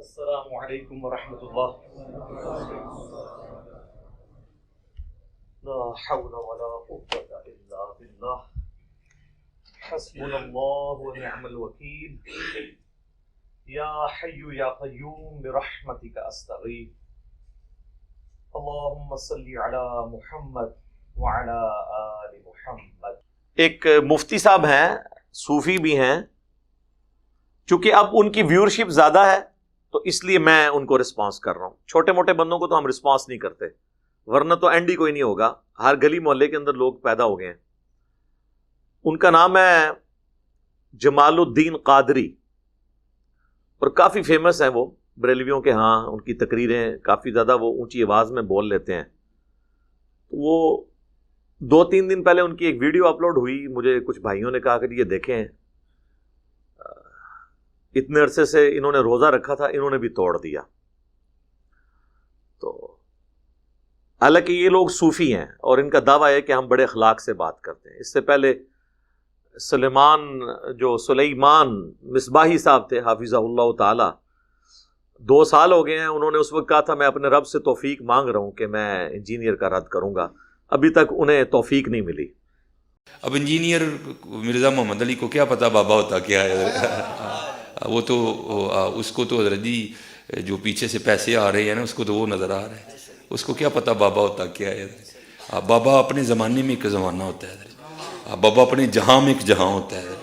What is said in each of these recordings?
السلام علیکم ورحمۃ اللہ. لا حول ولا قوة الا باللہ. حسبنا اللہ ونعم الوکیل. یا حی یا قیوم برحمتک استغیث. اللہم صلی علی محمد وعلی آل محمد. ایک مفتی صاحب ہیں، صوفی بھی ہیں، چونکہ اب ان کی ویورشپ زیادہ ہے تو اس لیے میں ان کو رسپانس کر رہا ہوں. چھوٹے موٹے بندوں کو تو ہم رسپانس نہیں کرتے، ورنہ تو اینڈ ہی کوئی نہیں ہوگا. ہر گلی محلے کے اندر لوگ پیدا ہو گئے ہیں. ان کا نام ہے جمال الدین قادری، اور کافی فیمس ہیں وہ بریلویوں کے ہاں. ان کی تقریریں کافی زیادہ وہ اونچی آواز میں بول لیتے ہیں. وہ 2-3 دن پہلے ان کی ایک ویڈیو اپلوڈ ہوئی. مجھے کچھ بھائیوں نے کہا کہ یہ دیکھیں، اتنے عرصے سے انہوں نے روزہ رکھا تھا، انہوں نے بھی توڑ دیا. تو حالانکہ یہ لوگ صوفی ہیں اور ان کا دعویٰ ہے کہ ہم بڑے اخلاق سے بات کرتے ہیں. اس سے پہلے سلیمان مصباحی صاحب تھے حافظہ اللہ تعالی، 2 سال ہو گئے ہیں. انہوں نے اس وقت کہا تھا میں اپنے رب سے توفیق مانگ رہا ہوں کہ میں انجینئر کا رد کروں گا. ابھی تک انہیں توفیق نہیں ملی. اب انجینئر مرزا محمد علی کو کیا پتا بابا ہوتا کیا ہے؟ وہ تو اس کو تو حضرت جی جو پیچھے سے پیسے آ رہے ہیں نا، اس کو تو وہ نظر آ رہا ہے. اس کو کیا پتا بابا ہوتا کیا ہے؟ بابا اپنے زمانے میں ایک زمانہ ہوتا ہے، بابا اپنے جہاں میں ایک جہاں ہوتا ہے،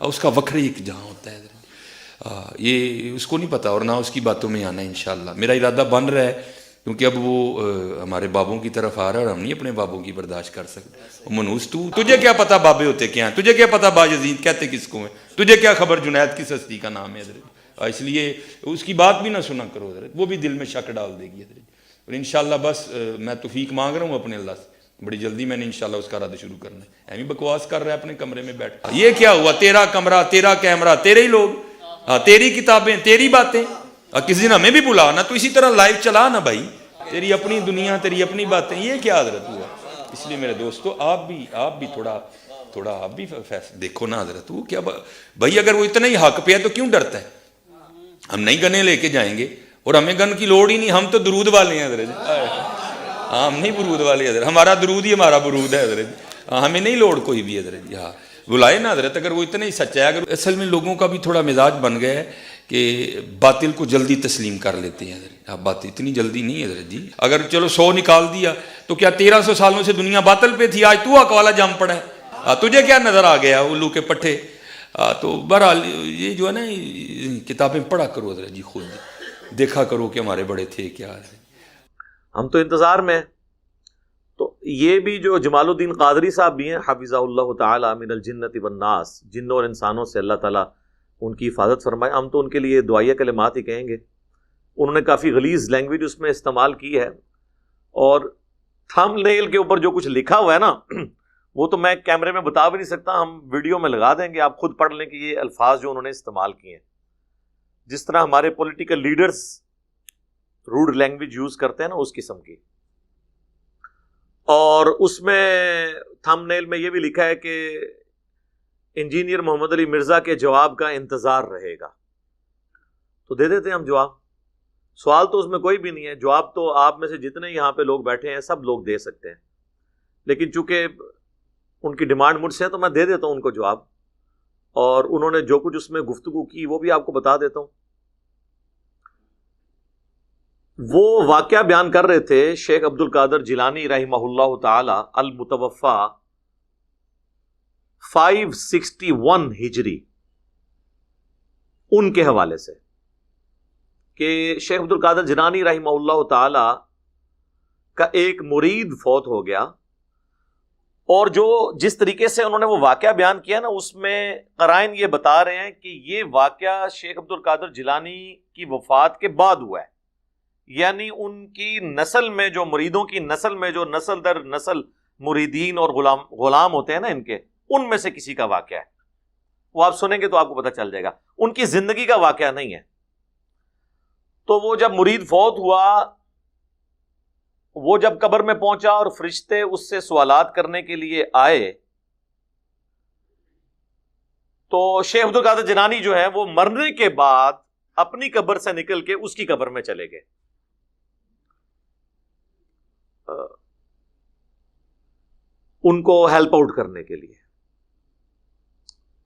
اس کا وکھری ایک جہاں ہوتا ہے. یہ اس کو نہیں پتا اور نہ اس کی باتوں میں آنا ہے. انشاءاللہ میرا ارادہ بن رہا ہے، کیونکہ اب وہ ہمارے بابوں کی طرف آ رہا ہے اور ہم نہیں اپنے بابوں کی برداشت کر سکتے. منوس تجھے کیا پتا بابے ہوتے کیا ہیں؟ تجھے کیا پتا باجزید کہتے کس کو ہیں؟ تجھے کیا خبر جنید کس ہستی کا نام ہے حضرت؟ اس لیے اس کی بات بھی نہ سنا کرو حضرت، وہ بھی دل میں شک ڈال دے گی حضرت. اور انشاءاللہ بس میں توفیق مانگ رہا ہوں اپنے اللہ سے، بڑی جلدی میں نے انشاءاللہ اس کا رد شروع کرنا ہے. ایویں بکواس کر رہا ہے اپنے کمرے میں بیٹھ. یہ کیا ہوا؟ تیرا کمرہ، تیرا کیمرہ، تیرے ہی لوگ، تیری کتابیں، تیری باتیں. کسی دن ہمیں بھی بلا نا، تو اسی طرح لائیو چلا نا بھائی. تیری اپنی دنیا، تیری اپنی باتیں. یہ کیا حضرت ہوا؟ اس لیے میرے دوستو آپ بھی تھوڑا آپ بھی دیکھو نا حضرت. وہ کیا بھائی، اگر وہ اتنا ہی حق پہ ہے تو کیوں ڈرتا ہے؟ ہم نہیں گنے لے کے جائیں گے اور ہمیں گن کی لوڑ ہی نہیں. ہم تو درود والے ہیں حضرت. ہم نہیں برود والے حضرت، ہمارا درود ہی ہمارا برود ہے حضرت. ہمیں نہیں لوڑ کوئی بھی حضرت. ہاں بلائے نا حضرت، اگر وہ اتنا ہی سچا ہے. اگر اصل میں لوگوں کا بھی تھوڑا مزاج بن گیا ہے کہ باطل کو جلدی تسلیم کر لیتے ہیں حضرت. بات اتنی جلدی نہیں حضرت جی. اگر چلو 100 نکال دیا تو کیا 1300 سالوں سے دنیا باطل پہ تھی؟ آج تو حق والا جم پڑا ہے. تجھے کیا نظر آ گیا الو کے پٹھے؟ تو بہرحال یہ جو ہے نا کتابیں پڑھا کرو حضرت جی، خود دیکھا کرو کہ ہمارے بڑے تھے کیا. ہم تو انتظار میں. تو یہ بھی جو جمال الدین قادری صاحب بھی ہیں حفظہ اللہ تعالی من الجنت والناس، جنوں اور انسانوں سے اللہ تعالیٰ ان کی حفاظت فرمائے. ہم تو ان کے لیے دعائیہ کلمات ہی کہیں گے. انہوں نے کافی غلیظ لینگویج اس میں استعمال کی ہے، اور تھم نیل کے اوپر جو کچھ لکھا ہوا ہے نا وہ تو میں کیمرے میں بتا بھی نہیں سکتا. ہم ویڈیو میں لگا دیں گے، آپ خود پڑھ لیں کہ یہ الفاظ جو انہوں نے استعمال کیے ہیں. جس طرح ہمارے political leaders road language use کرتے ہیں نا، اس قسم کی. اور اس میں تھم نیل میں یہ بھی لکھا ہے کہ انجینئر محمد علی مرزا کے جواب کا انتظار رہے گا. تو دے دیتے ہیں ہم جواب. سوال تو اس میں کوئی بھی نہیں ہے. جواب تو آپ میں سے جتنے یہاں پہ لوگ بیٹھے ہیں سب لوگ دے سکتے ہیں، لیکن چونکہ ان کی ڈیمانڈ مجھ سے ہے تو میں دے دیتا ہوں ان کو جواب. اور انہوں نے جو کچھ اس میں گفتگو کی وہ بھی آپ کو بتا دیتا ہوں. وہ واقعہ بیان کر رہے تھے شیخ عبد القادر جیلانی رحمہ اللہ تعالی المتوفا 561 ہجری، ان کے حوالے سے کہ شیخ عبد القادر جیلانی رحمہ اللہ تعالی کا ایک مرید فوت ہو گیا. اور جس طریقے سے انہوں نے وہ واقعہ بیان کیا نا، اس میں قرائن یہ بتا رہے ہیں کہ یہ واقعہ شیخ عبد القادر جیلانی کی وفات کے بعد ہوا ہے. یعنی ان کی نسل میں جو مریدوں کی نسل میں جو نسل در نسل مریدین اور غلام ہوتے ہیں نا ان کے، ان میں سے کسی کا واقعہ ہے. وہ آپ سنیں گے تو آپ کو پتہ چل جائے گا. ان کی زندگی کا واقعہ نہیں ہے. تو وہ جب مرید فوت ہوا، وہ جب قبر میں پہنچا اور فرشتے اس سے سوالات کرنے کے لیے آئے، تو شیخ عبد القادر جیلانی جو ہے وہ مرنے کے بعد اپنی قبر سے نکل کے اس کی قبر میں چلے گئے. ان کو ہیلپ آؤٹ کرنے کے لیے.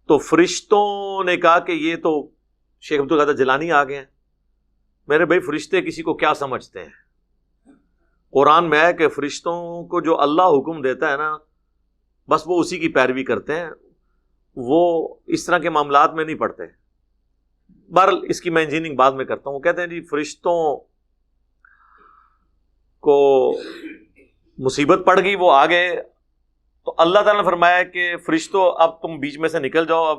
تو فرشتوں نے کہا کہ یہ تو شیخ عبد القادر جیلانی آ گئے ہیں. میرے بھائی فرشتے کسی کو کیا سمجھتے ہیں؟ قرآن میں ہے کہ فرشتوں کو جو اللہ حکم دیتا ہے نا بس وہ اسی کی پیروی کرتے ہیں، وہ اس طرح کے معاملات میں نہیں پڑتے. بہرحال اس کی میں انجینئرنگ بعد میں کرتا ہوں. وہ کہتے ہیں جی فرشتوں کو مصیبت پڑ گئی، وہ آ گئے، تو اللہ تعالیٰ نے فرمایا کہ فرشتوں اب تم بیچ میں سے نکل جاؤ، اب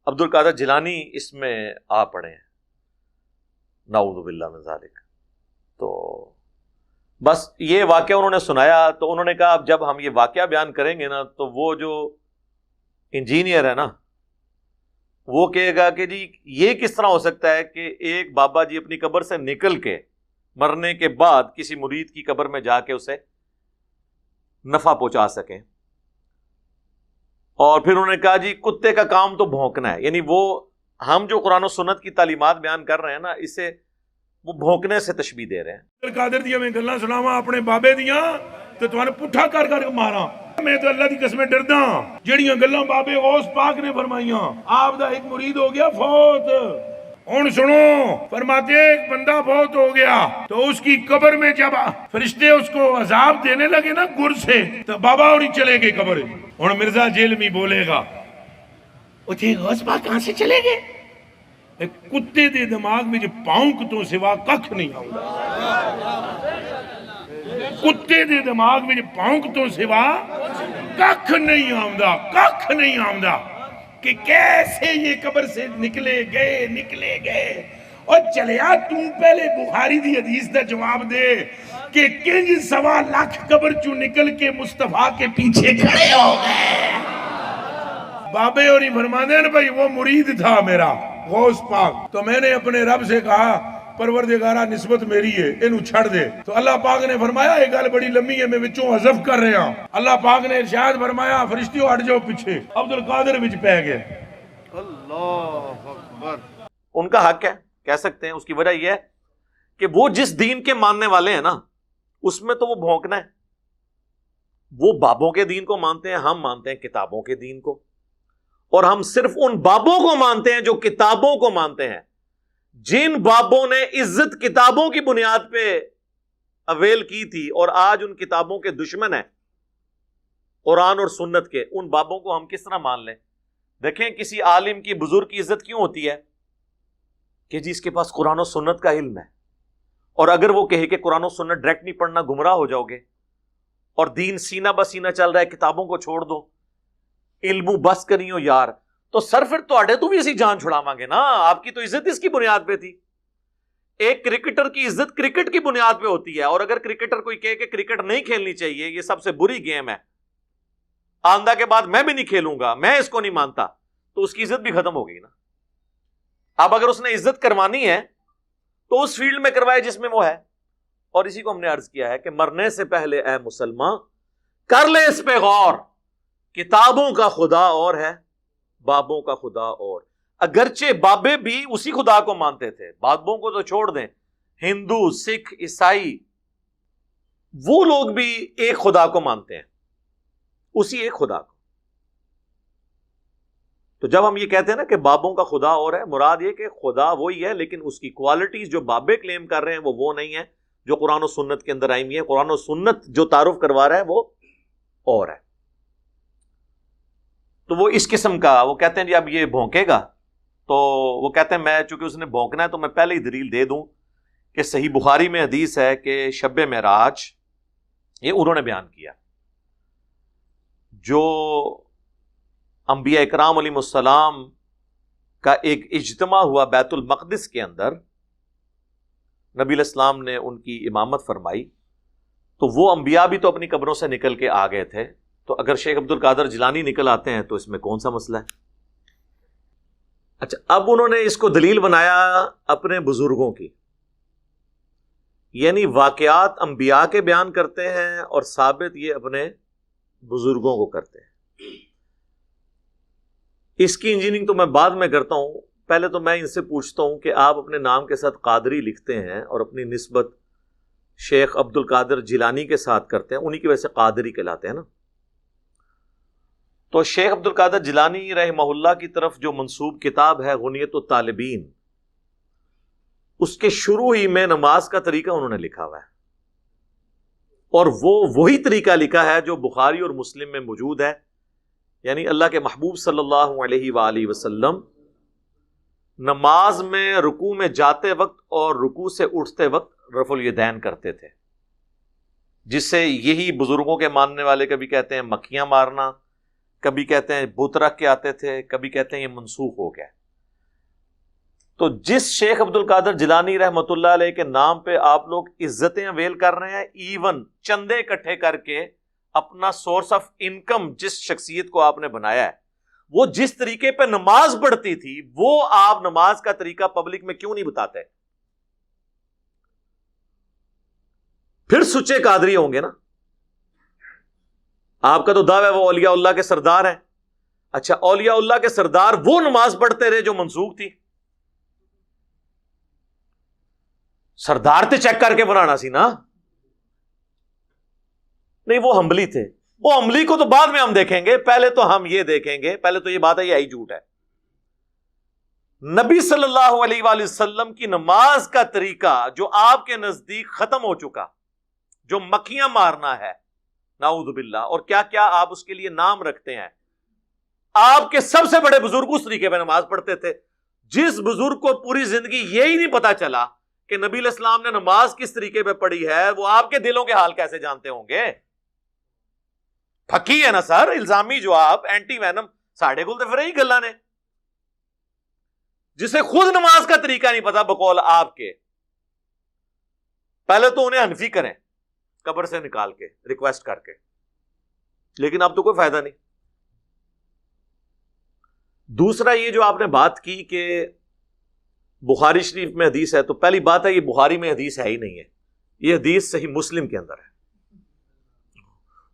عبد القادر جیلانی اس میں آ پڑے ہیں. نعوذ باللہ من ذالک. تو بس یہ واقعہ انہوں نے سنایا تو انہوں نے کہا اب جب ہم یہ واقعہ بیان کریں گے نا تو وہ جو انجینئر ہے نا وہ کہے گا کہ جی یہ کس طرح ہو سکتا ہے کہ ایک بابا جی اپنی قبر سے نکل کے مرنے کے بعد کسی مرید کی قبر میں جا کے اسے نفع پہنچا سکیں. اور پھر انہوں نے کہا جی کتے کا کام تو بھونکنا ہے، یعنی وہ ہم جو قرآن و سنت کی تعلیمات بیان کر رہے ہیں نا اسے وہ بھونکنے سے تشبیہ دے رہے ہیں. قادر دیا میں گلاں سناواں اپنے بابے دیاں تے تمہیں پٹھا کر کر کے ماراں. میں تو اللہ دی قسمیں ڈردا جڑیاں گلاں بابے غوث پاک نے فرمائیاں. آپ دا ایک مرید ہو گیا فوت، ہن سنو فرماتے ایک بندہ فوت ہو گیا تو اس کی قبر میں جب فرشتے اس کو عذاب دینے لگے نا گر سے تو بابا اور چلے گئے قبر. ہن مرزا جیلمی بولے گا اٹھے غوث پاک کہاں سے چلے گئے؟ کتے دے دماغ میں پاؤنک تو سوا ککھ نہیں آؤں. کتے دے دماغ میں پاؤنک تو سوا ککھ نہیں آؤں، ککھ نہیں آؤں کہ کیسے یہ قبر سے نکلے گئے. اور چلیا تم پہلے بخاری دی حدیث دا جواب دے کہ کنج 1.25 لاکھ قبر چوں نکل کے مصطفیٰ کے پیچھے کھڑے ہو گئے. بابے اور ہی فرمانے ہیں بھائی وہ مرید تھا میرا غوث پاک، تو میں نے اپنے رب سے کہا پروردگارہ نسبت میری ہے انہوں چھڑ دے. تو اللہ پاک نے فرمایا یہ گل بڑی لمبی ہے میں وچوں حذف کر رہا ہوں. اللہ پاک نے ارشاد فرمایا فرشتیوں ہٹ جاؤ پیچھے. عبد القادر وچ پہ گئے. اللہ اکبر. ان کا حق ہے، کہہ سکتے ہیں. اس کی وجہ یہ ہے کہ وہ جس دین کے ماننے والے ہیں نا اس میں تو وہ بھونکنا ہے. وہ بابوں کے دین کو مانتے ہیں، ہم مانتے ہیں کتابوں کے دین کو. اور ہم صرف ان بابوں کو مانتے ہیں جو کتابوں کو مانتے ہیں. جن بابوں نے عزت کتابوں کی بنیاد پہ اویل کی تھی اور آج ان کتابوں کے دشمن ہیں قرآن اور سنت کے، ان بابوں کو ہم کس طرح مان لیں؟ دیکھیں کسی عالم کی بزرگ کی عزت کیوں ہوتی ہے کہ جی اس کے پاس قرآن و سنت کا علم ہے. اور اگر وہ کہے کہ قرآن و سنت ڈائریکٹ نہیں پڑھنا گمراہ ہو جاؤ گے اور دین سینہ بسینہ چل رہا ہے کتابوں کو چھوڑ دو، علم بس کریو یار، تو سر پھر تو بھی اسی جان چھڑاواں گے نا. آپ کی تو عزت اس کی بنیاد پہ تھی. ایک کرکٹر کی عزت کرکٹ کی بنیاد پہ ہوتی ہے، اور اگر کرکٹر کوئی کہے کہ کرکٹ نہیں کھیلنی چاہیے یہ سب سے بری گیم ہے، آندہ کے بعد میں بھی نہیں کھیلوں گا، میں اس کو نہیں مانتا، تو اس کی عزت بھی ختم ہو گئی نا. اب اگر اس نے عزت کروانی ہے تو اس فیلڈ میں کروائے جس میں وہ ہے. اور اسی کو ہم نے عرض کیا ہے کہ مرنے سے پہلے اے مسلمان کر لے اس پہ غور. کتابوں کا خدا اور ہے، بابوں کا خدا اور. اگرچہ بابے بھی اسی خدا کو مانتے تھے، بابوں کو تو چھوڑ دیں، ہندو سکھ عیسائی وہ لوگ بھی ایک خدا کو مانتے ہیں، اسی ایک خدا کو. تو جب ہم یہ کہتے ہیں نا کہ بابوں کا خدا اور ہے، مراد یہ کہ خدا وہی ہے لیکن اس کی کوالٹیز جو بابے کلیم کر رہے ہیں وہ نہیں ہے جو قرآن و سنت کے اندر آئی ہوئی ہے. قرآن و سنت جو تعارف کروا رہا ہے وہ اور ہے. تو وہ اس قسم کا وہ کہتے ہیں جی اب یہ بھونکے گا، تو وہ کہتے ہیں میں چونکہ اس نے بھونکنا ہے تو میں پہلے ہی دلیل دے دوں کہ صحیح بخاری میں حدیث ہے کہ شب معراج یہ انہوں نے بیان کیا، جو انبیاء اکرام علیہ السلام کا ایک اجتماع ہوا بیت المقدس کے اندر، نبی علیہ السلام نے ان کی امامت فرمائی، تو وہ انبیاء بھی تو اپنی قبروں سے نکل کے آ گئے تھے. تو اگر شیخ عبد القادر جیلانی نکل آتے ہیں تو اس میں کون سا مسئلہ ہے؟ اچھا اب انہوں نے اس کو دلیل بنایا اپنے بزرگوں کی، یعنی واقعات انبیاء کے بیان کرتے ہیں اور ثابت یہ اپنے بزرگوں کو کرتے ہیں. اس کی انجینئرنگ تو میں بعد میں کرتا ہوں، پہلے تو میں ان سے پوچھتا ہوں کہ آپ اپنے نام کے ساتھ قادری لکھتے ہیں اور اپنی نسبت شیخ عبد القادر جیلانی کے ساتھ کرتے ہیں، انہی کی وجہ سے قادری کہلاتے ہیں نا. تو شیخ عبد القادر جیلانی رحمہ اللہ کی طرف جو منسوب کتاب ہے غنیت الطالبین، اس کے شروع ہی میں نماز کا طریقہ انہوں نے لکھا ہوا ہے، اور وہ وہی طریقہ لکھا ہے جو بخاری اور مسلم میں موجود ہے. یعنی اللہ کے محبوب صلی اللہ علیہ وآلہ وسلم نماز میں رکوع میں جاتے وقت اور رکوع سے اٹھتے وقت رفع الیدین کرتے تھے، جس سے یہی بزرگوں کے ماننے والے کبھی کہتے ہیں مکھیاں مارنا، کبھی کہتے ہیں بت رکھ کے آتے تھے، کبھی کہتے ہیں یہ منسوخ ہو گیا. تو جس شیخ عبد القادر جیلانی رحمۃ اللہ علیہ کے نام پہ آپ لوگ عزتیں اویل کر رہے ہیں، ایون چندے اکٹھے کر کے اپنا سورس آف انکم جس شخصیت کو آپ نے بنایا ہے، وہ جس طریقے پہ نماز پڑھتی تھی وہ آپ نماز کا طریقہ پبلک میں کیوں نہیں بتاتے؟ پھر سچے قادری ہوں گے نا. آپ کا تو دعویٰ ہے وہ اولیاء اللہ کے سردار ہیں. اچھا، اولیاء اللہ کے سردار وہ نماز پڑھتے رہے جو منسوخ تھی؟ سردار تے چیک کر کے بنانا سی نا. نہیں، وہ حنبلی تھے. وہ حنبلی کو تو بعد میں ہم دیکھیں گے، پہلے تو ہم یہ دیکھیں گے، پہلے تو یہ بات ہے یہ آئی جھوٹ ہے. نبی صلی اللہ علیہ وآلہ وسلم کی نماز کا طریقہ جو آپ کے نزدیک ختم ہو چکا، جو مکھیاں مارنا ہے نعوذ باللہ، اور کیا کیا آپ اس کے لیے نام رکھتے ہیں. آپ کے سب سے بڑے بزرگ اس طریقے پہ نماز پڑھتے تھے. جس بزرگ کو پوری زندگی یہی نہیں پتا چلا کہ نبی علیہ السلام نے نماز کس طریقے پہ پڑھی ہے، وہ آپ کے دلوں کے حال کیسے جانتے ہوں گے؟ پھکی ہے نا سر، الزامی جو آپ اینٹی وینم ساڑھے گل تو پھر ہی گلا نے، جسے خود نماز کا طریقہ نہیں پتا بقول آپ کے. پہلے تو انہیں حنفی کریں قبر سے نکال کے ریکویسٹ کر کے، لیکن اب تو کوئی فائدہ نہیں. دوسرا یہ جو آپ نے بات کی کہ بخاری شریف میں حدیث ہے، تو پہلی بات ہے یہ بخاری میں حدیث ہے ہی نہیں ہے، یہ حدیث صحیح مسلم کے اندر ہے.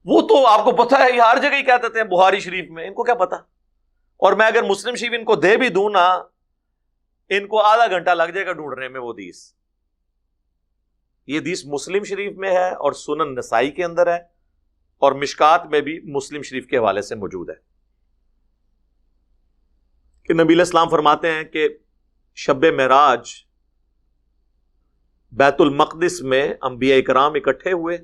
وہ تو آپ کو پتہ ہے یہ ہر جگہ ہی کہہ دیتے ہیں بخاری شریف میں، ان کو کیا پتا. اور میں اگر مسلم شریف ان کو دے بھی دوں نا، ان کو آدھا گھنٹہ لگ جائے گا ڈھونڈنے میں وہ حدیث. یہ حدیث مسلم شریف میں ہے اور سنن نسائی کے اندر ہے، اور مشکات میں بھی مسلم شریف کے حوالے سے موجود ہے کہ نبی علیہ السلام فرماتے ہیں کہ شب معراج بیت المقدس میں انبیاء اکرام اکٹھے ہوئے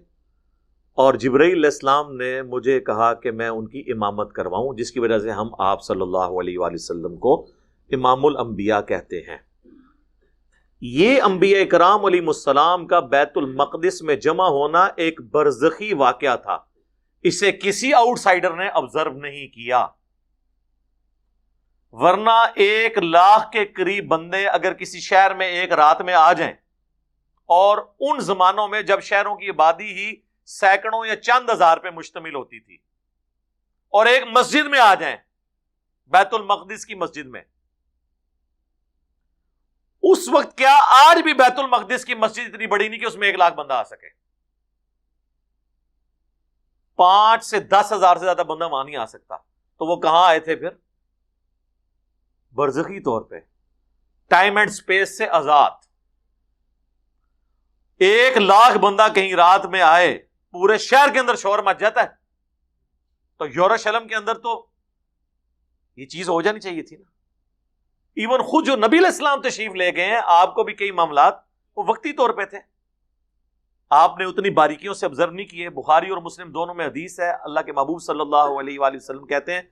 اور جبرائیل علیہ السلام نے مجھے کہا کہ میں ان کی امامت کرواؤں، جس کی وجہ سے ہم آپ صلی اللہ علیہ وآلہ وسلم کو امام الانبیاء کہتے ہیں. یہ انبیاء اکرام علیہ السلام کا بیت المقدس میں جمع ہونا ایک برزخی واقعہ تھا، اسے کسی آؤٹ سائیڈر نے آبزرو نہیں کیا. ورنہ 1,00,000 کے قریب بندے اگر کسی شہر میں ایک رات میں آ جائیں، اور ان زمانوں میں جب شہروں کی آبادی ہی سینکڑوں یا چند ہزار پہ مشتمل ہوتی تھی، اور ایک مسجد میں آ جائیں، بیت المقدس کی مسجد میں، اس وقت کیا آج بھی بیت المقدس کی مسجد اتنی بڑی نہیں کہ اس میں 1,00,000 بندہ آ سکے؟ 5 سے 10 ہزار سے زیادہ بندہ وہاں نہیں آ سکتا. تو وہ کہاں آئے تھے پھر؟ برزخی طور پہ، ٹائم اینڈ سپیس سے آزاد. 1,00,000 بندہ کہیں رات میں آئے، پورے شہر کے اندر شور مچ جاتا ہے. تو یروشلم کے اندر تو یہ چیز ہو جانی چاہیے تھی نا. ایون خود جو نبی علیہ السلام تشریف لے گئے ہیں، آپ کو بھی کئی معاملات وہ وقتی طور پہ تھے، آپ نے اتنی باریکیوں سے آبزرو نہیں کیے. بخاری اور مسلم دونوں میں حدیث ہے، اللہ کے محبوب صلی اللہ علیہ وآلہ وسلم کہتے ہیں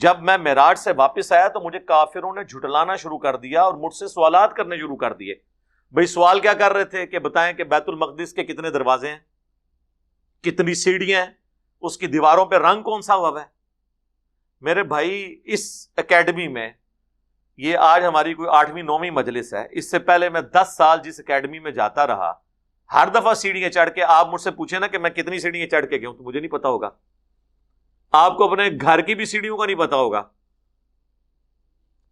جب میں معراج سے واپس آیا تو مجھے کافروں نے جھٹلانا شروع کر دیا اور مجھ سے سوالات کرنے شروع کر دیے. بھئی سوال کیا کر رہے تھے کہ بتائیں کہ بیت المقدس کے کتنے دروازے ہیں، کتنی سیڑھیاں ہیں، اس کی دیواروں پہ رنگ کون سا ہوا ہے. میرے بھائی اس اکیڈمی میں، یہ آج ہماری کوئی 8ویں 9ویں مجلس ہے، اس سے پہلے میں 10 سال جس اکیڈمی میں جاتا رہا، ہر دفعہ سیڑھیاں چڑھ کے، آپ مجھ سے پوچھیں نا کہ میں کتنی سیڑھیاں چڑھ کے گیا ہوں تو مجھے نہیں پتا ہوگا. آپ کو اپنے گھر کی بھی سیڑھیوں کا نہیں پتا ہوگا.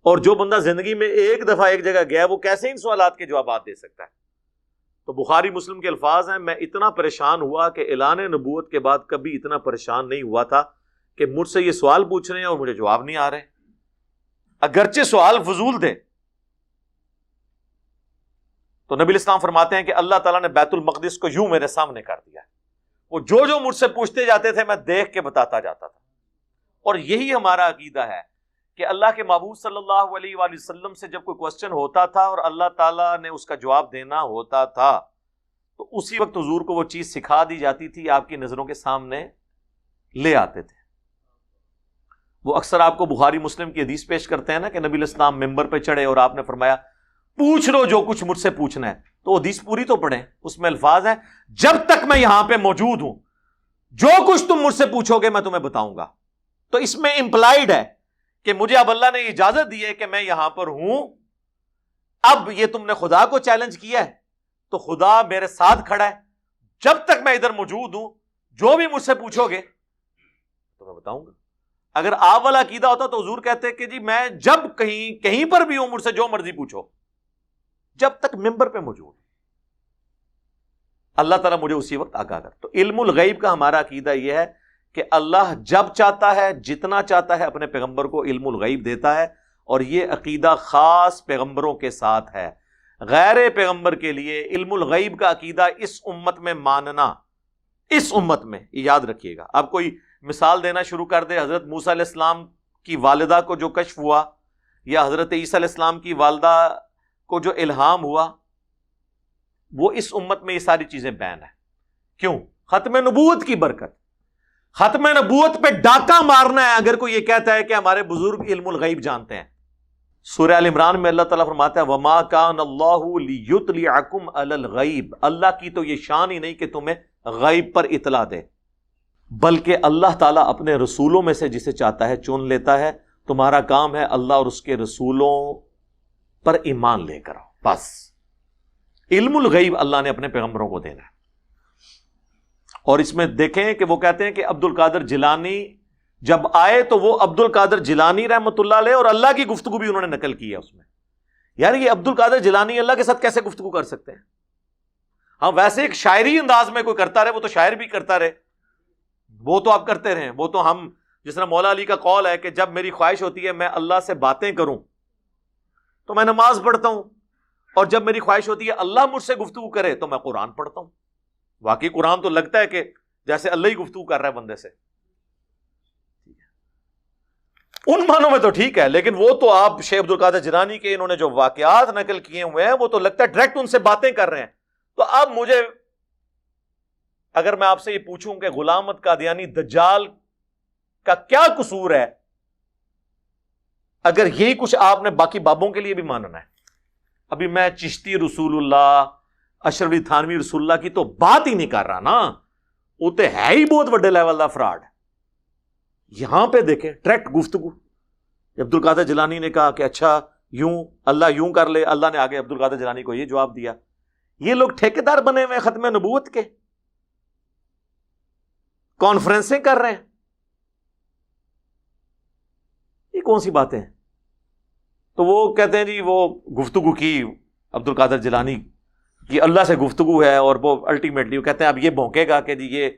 اور جو بندہ زندگی میں ایک دفعہ ایک جگہ گیا وہ کیسے ان سوالات کے جوابات دے سکتا ہے؟ تو بخاری مسلم کے الفاظ ہیں، میں اتنا پریشان ہوا کہ اعلان نبوت کے بعد کبھی اتنا پریشان نہیں ہوا تھا کہ مجھ سے یہ سوال پوچھ رہے ہیں اور مجھے جواب نہیں آ رہے. اگرچہ سوال فضول تھے، تو نبی اسلام فرماتے ہیں کہ اللہ تعالیٰ نے بیت المقدس کو یوں میرے سامنے کر دیا، وہ جو مجھ سے پوچھتے جاتے تھے میں دیکھ کے بتاتا جاتا تھا. اور یہی ہمارا عقیدہ ہے کہ اللہ کے محبوب صلی اللہ علیہ وآلہ وسلم سے جب کوئی کوسچن ہوتا تھا اور اللہ تعالیٰ نے اس کا جواب دینا ہوتا تھا تو اسی وقت حضور کو وہ چیز سکھا دی جاتی تھی، آپ کی نظروں کے سامنے لے آتے تھے. وہ اکثر آپ کو بخاری مسلم کی حدیث پیش کرتے ہیں نا کہ نبی علیہ السلام ممبر پہ چڑھے اور آپ نے فرمایا پوچھ لو جو کچھ مجھ سے پوچھنا ہے. تو حدیث پوری تو پڑھیں، اس میں الفاظ ہیں جب تک میں یہاں پہ موجود ہوں جو کچھ تم مجھ سے پوچھو گے میں تمہیں بتاؤں گا. تو اس میں امپلائیڈ ہے کہ مجھے اب اللہ نے اجازت دی ہے کہ میں یہاں پر ہوں. اب یہ تم نے خدا کو چیلنج کیا ہے تو خدا میرے ساتھ کھڑا ہے، جب تک میں ادھر موجود ہوں جو بھی مجھ سے پوچھو گے تو میں بتاؤں گا. اگر آپ والا عقیدہ ہوتا تو حضور کہتے کہ جی میں جب کہیں پر بھی ہوں مجھ سے جو مرضی پوچھو جب تک ممبر پہ موجود. اللہ تعالیٰ مجھے اسی وقت آگاہ کر. تو علم الغیب کا ہمارا عقیدہ یہ ہے کہ اللہ جب چاہتا ہے جتنا چاہتا ہے اپنے پیغمبر کو علم الغیب دیتا ہے، اور یہ عقیدہ خاص پیغمبروں کے ساتھ ہے. غیر پیغمبر کے لیے علم الغیب کا عقیدہ اس امت میں ماننا، اس امت میں یاد رکھیے گا. آپ کوئی مثال دینا شروع کر دے، حضرت موسیٰ علیہ السلام کی والدہ کو جو کشف ہوا یا حضرت عیسیٰ علیہ السلام کی والدہ کو جو الہام ہوا، وہ اس امت میں یہ ساری چیزیں بین ہیں. کیوں؟ ختم نبوت کی برکت. ختم نبوت پہ ڈاکہ مارنا ہے اگر کوئی یہ کہتا ہے کہ ہمارے بزرگ علم الغیب جانتے ہیں. سورہ ال عمران میں اللہ تعالیٰ فرماتا ہے وَمَا كَانَ اللَّهُ لِيُطْلِعَكُمْ عَلَى الْغَيْبِ، اللہ کی تو یہ شان ہی نہیں کہ تمہیں غیب پر اطلاع دے، بلکہ اللہ تعالیٰ اپنے رسولوں میں سے جسے چاہتا ہے چن لیتا ہے. تمہارا کام ہے اللہ اور اس کے رسولوں پر ایمان لے کر آؤ. بس علم الغیب اللہ نے اپنے پیغمبروں کو دینا ہے. اور اس میں دیکھیں کہ وہ کہتے ہیں کہ عبد القادر جیلانی جب آئے تو وہ عبد القادر جیلانی رحمۃ اللہ علیہ اور اللہ کی گفتگو بھی انہوں نے نقل کی ہے اس میں. یار یہ عبد القادر جیلانی اللہ کے ساتھ کیسے گفتگو کر سکتے ہیں؟ ہاں ویسے ایک شاعری انداز میں کوئی کرتا رہے وہ تو شاعر بھی کرتا رہے، وہ تو آپ کرتے رہیں. وہ تو ہم جس طرح مولا علی کا قول ہے کہ جب میری خواہش ہوتی ہے میں اللہ سے باتیں کروں تو میں نماز پڑھتا ہوں، اور جب میری خواہش ہوتی ہے اللہ مجھ سے گفتگو کرے تو میں قرآن پڑھتا ہوں. واقعی قرآن تو لگتا ہے کہ جیسے اللہ ہی گفتگو کر رہا ہے بندے سے. ان معنوں میں تو ٹھیک ہے، لیکن وہ تو آپ شیخ عبد القادر جیلانی کے انہوں نے جو واقعات نقل کیے ہوئے ہیں وہ تو لگتا ہے ڈائریکٹ ان سے باتیں کر رہے ہیں. تو اب مجھے اگر میں آپ سے یہ پوچھوں کہ غلام احمد قادیانی دجال کا کیا قصور ہے، اگر یہی کچھ آپ نے باقی بابوں کے لیے بھی ماننا ہے. ابھی میں چشتی رسول اللہ، اشرف علی تھانوی رسول اللہ کی تو بات ہی نہیں کر رہا نا، وہ تو ہے ہی بہت بڑے لیول کا فراڈ. یہاں پہ دیکھیں ڈائریکٹ گفتگو. عبد القادر جیلانی نے کہا کہ اچھا یوں اللہ یوں کر لے، اللہ نے آگے عبد القادر جیلانی کو یہ جواب دیا. یہ لوگ ٹھیکیدار بنے ہوئے ختم نبوت کے، کانفرنسیں کر رہے ہیں. یہ کون سی باتیں ہیں؟ تو وہ کہتے ہیں جی وہ گفتگو کی عبد القادر جیلانی کی اللہ سے گفتگو ہے، اور وہ الٹیمیٹلی وہ کہتے ہیں اب یہ بھونکے گا کہ جی یہ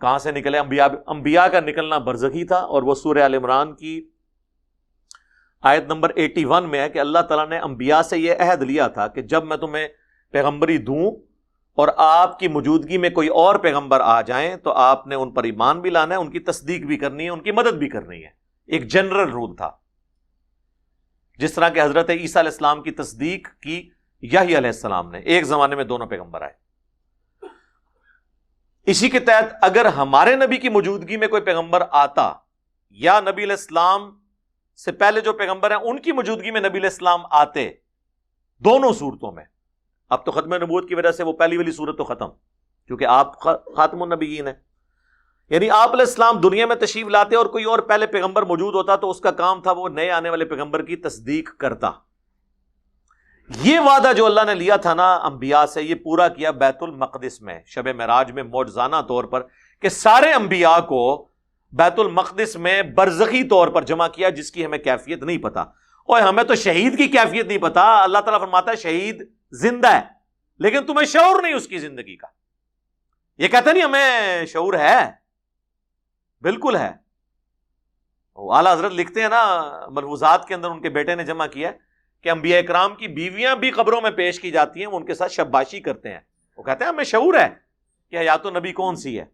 کہاں سے نکلے. انبیاء کا نکلنا برزخی تھا، اور وہ سورہ ال عمران کی آیت نمبر 81 میں ہے کہ اللہ تعالیٰ نے انبیاء سے یہ عہد لیا تھا کہ جب میں تمہیں پیغمبری دوں اور آپ کی موجودگی میں کوئی اور پیغمبر آ جائیں تو آپ نے ان پر ایمان بھی لانا ہے، ان کی تصدیق بھی کرنی ہے، ان کی مدد بھی کرنی ہے. ایک جنرل رول تھا. جس طرح کہ حضرت عیسیٰ علیہ السلام کی تصدیق کی یحییٰ علیہ السلام نے، ایک زمانے میں دونوں پیغمبر آئے. اسی کے تحت اگر ہمارے نبی کی موجودگی میں کوئی پیغمبر آتا یا نبی علیہ السلام سے پہلے جو پیغمبر ہیں ان کی موجودگی میں نبی علیہ السلام آتے، دونوں صورتوں میں، اب تو ختم نبوت کی وجہ سے وہ پہلی والی صورت تو ختم، کیونکہ آپ خاتم النبیین ہیں. یعنی آپ علیہ السلام دنیا میں تشریف لاتے اور کوئی اور پہلے پیغمبر موجود ہوتا تو اس کا کام تھا وہ نئے آنے والے پیغمبر کی تصدیق کرتا. یہ وعدہ جو اللہ نے لیا تھا نا انبیاء سے، یہ پورا کیا بیت المقدس میں شب معراج میں معجزانہ طور پر، کہ سارے انبیاء کو بیت المقدس میں برزخی طور پر جمع کیا، جس کی ہمیں کیفیت نہیں پتا. اور ہمیں تو شہید کی کیفیت نہیں پتا. اللہ تعالیٰ فرماتا ہے شہید زندہ ہے لیکن تمہیں شعور نہیں اس کی زندگی کا. یہ کہتا نہیں ہمیں شعور ہے، بالکل ہے. اعلیٰ حضرت لکھتے ہیں نا ملفوظات کے اندر، ان کے بیٹے نے جمع کیا کہ انبیاء کرام کی بیویاں بھی قبروں میں پیش کی جاتی ہیں، وہ ان کے ساتھ شباشی کرتے ہیں، وہ کہتے ہیں ہمیں شعور ہے کہ حیات النبی کون سی ہے۔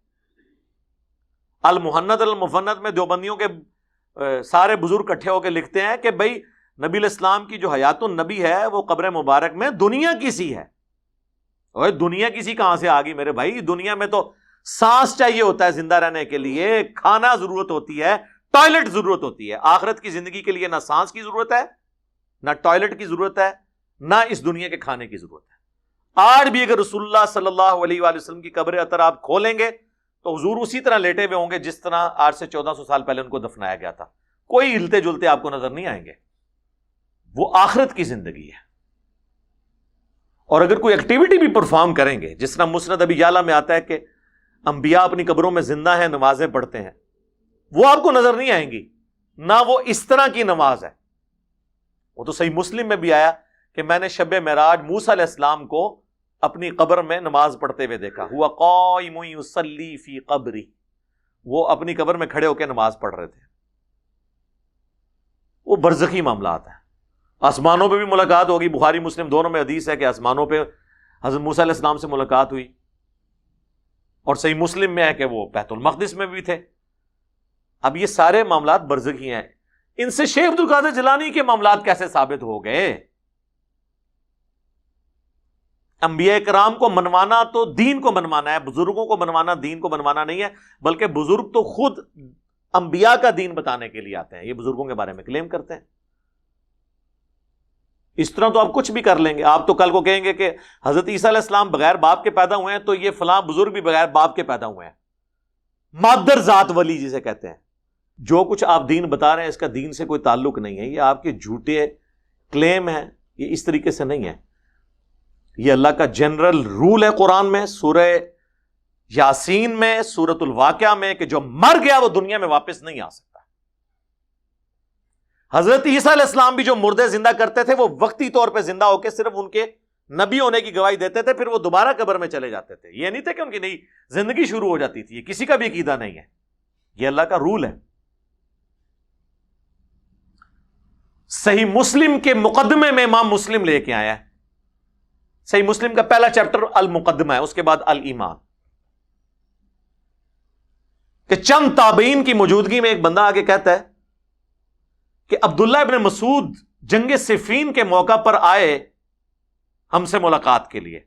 المحند المفند میں دیوبندیوں کے سارے بزرگ اکٹھے ہو کے لکھتے ہیں کہ بھائی نبی علیہ السلام کی جو حیات النبی ہے وہ قبر مبارک میں دنیا کی سی ہے۔ اور دنیا کسی کہاں سے آ گئی میرے بھائی؟ دنیا میں تو سانس چاہیے ہوتا ہے زندہ رہنے کے لیے، کھانا ضرورت ہوتی ہے، ٹوائلٹ ضرورت ہوتی ہے۔ آخرت کی زندگی کے لیے نہ سانس کی ضرورت ہے، نہ ٹوائلٹ کی ضرورت ہے، نہ اس دنیا کے کھانے کی ضرورت ہے۔ آج بھی اگر رسول اللہ صلی اللہ علیہ وآلہ وسلم کی قبر اطہر آپ کھولیں گے تو حضور اسی طرح لیٹے ہوئے ہوں گے جس طرح آج سے 1400 سال پہلے ان کو دفنایا گیا تھا، کوئی ہلتے جلتے آپ کو نظر نہیں آئیں گے۔ وہ آخرت کی زندگی ہے۔ اور اگر کوئی ایکٹیویٹی بھی پرفارم کریں گے، جس طرح مسند ابی یعلا میں آتا ہے کہ انبیاء اپنی قبروں میں زندہ ہیں، نمازیں پڑھتے ہیں، وہ آپ کو نظر نہیں آئیں گی، نہ وہ اس طرح کی نماز ہے۔ وہ تو صحیح مسلم میں بھی آیا کہ میں نے شب معراج موسیٰ علیہ السلام کو اپنی قبر میں نماز پڑھتے ہوئے دیکھا، ہوا قائم یصلی فی قبری، وہ اپنی قبر میں کھڑے ہو کے نماز پڑھ رہے تھے۔ وہ برزخی معاملات ہیں۔ آسمانوں پہ بھی ملاقات ہوگی، بخاری مسلم دونوں میں حدیث ہے کہ آسمانوں پہ حضرت موسیٰ علیہ السلام سے ملاقات ہوئی، اور صحیح مسلم میں ہے کہ وہ بیت المقدس میں بھی تھے۔ اب یہ سارے معاملات برزخی ہیں، ان سے شیخ عبد القادر جیلانی کے معاملات کیسے ثابت ہو گئے؟ انبیاء کرام کو منوانا تو دین کو منوانا ہے، بزرگوں کو منوانا دین کو منوانا نہیں ہے، بلکہ بزرگ تو خود انبیاء کا دین بتانے کے لیے آتے ہیں، یہ بزرگوں کے بارے میں کلیم کرتے ہیں۔ اس طرح تو آپ کچھ بھی کر لیں گے، آپ تو کل کو کہیں گے کہ حضرت عیسیٰ علیہ السلام بغیر باپ کے پیدا ہوئے ہیں، تو یہ فلاں بزرگ بھی بغیر باپ کے پیدا ہوئے ہیں، مادر ذات ولی جسے کہتے ہیں۔ جو کچھ آپ دین بتا رہے ہیں اس کا دین سے کوئی تعلق نہیں ہے، یہ آپ کے جھوٹے کلیم ہیں، یہ اس طریقے سے نہیں ہے۔ یہ اللہ کا جنرل رول ہے قرآن میں، سورہ یاسین میں، سورۃ الواقعہ میں، کہ جو مر گیا وہ دنیا میں واپس نہیں آ سکتا۔ حضرت عیسیٰ علیہ السلام بھی جو مردے زندہ کرتے تھے وہ وقتی طور پہ زندہ ہو کے صرف ان کے نبی ہونے کی گواہی دیتے تھے، پھر وہ دوبارہ قبر میں چلے جاتے تھے۔ یہ نہیں تھا کہ ان کی نئی زندگی شروع ہو جاتی تھی، یہ کسی کا بھی عقیدہ نہیں ہے، یہ اللہ کا رول ہے۔ صحیح مسلم کے مقدمے میں امام مسلم لے کے آیا ہے، صحیح مسلم کا پہلا چیپٹر المقدمہ ہے، اس کے بعد الایمان، کہ چند تابعین کی موجودگی میں ایک بندہ آگے کہتا ہے کہ عبداللہ ابن مسعود جنگ صفین کے موقع پر آئے ہم سے ملاقات کے لیے۔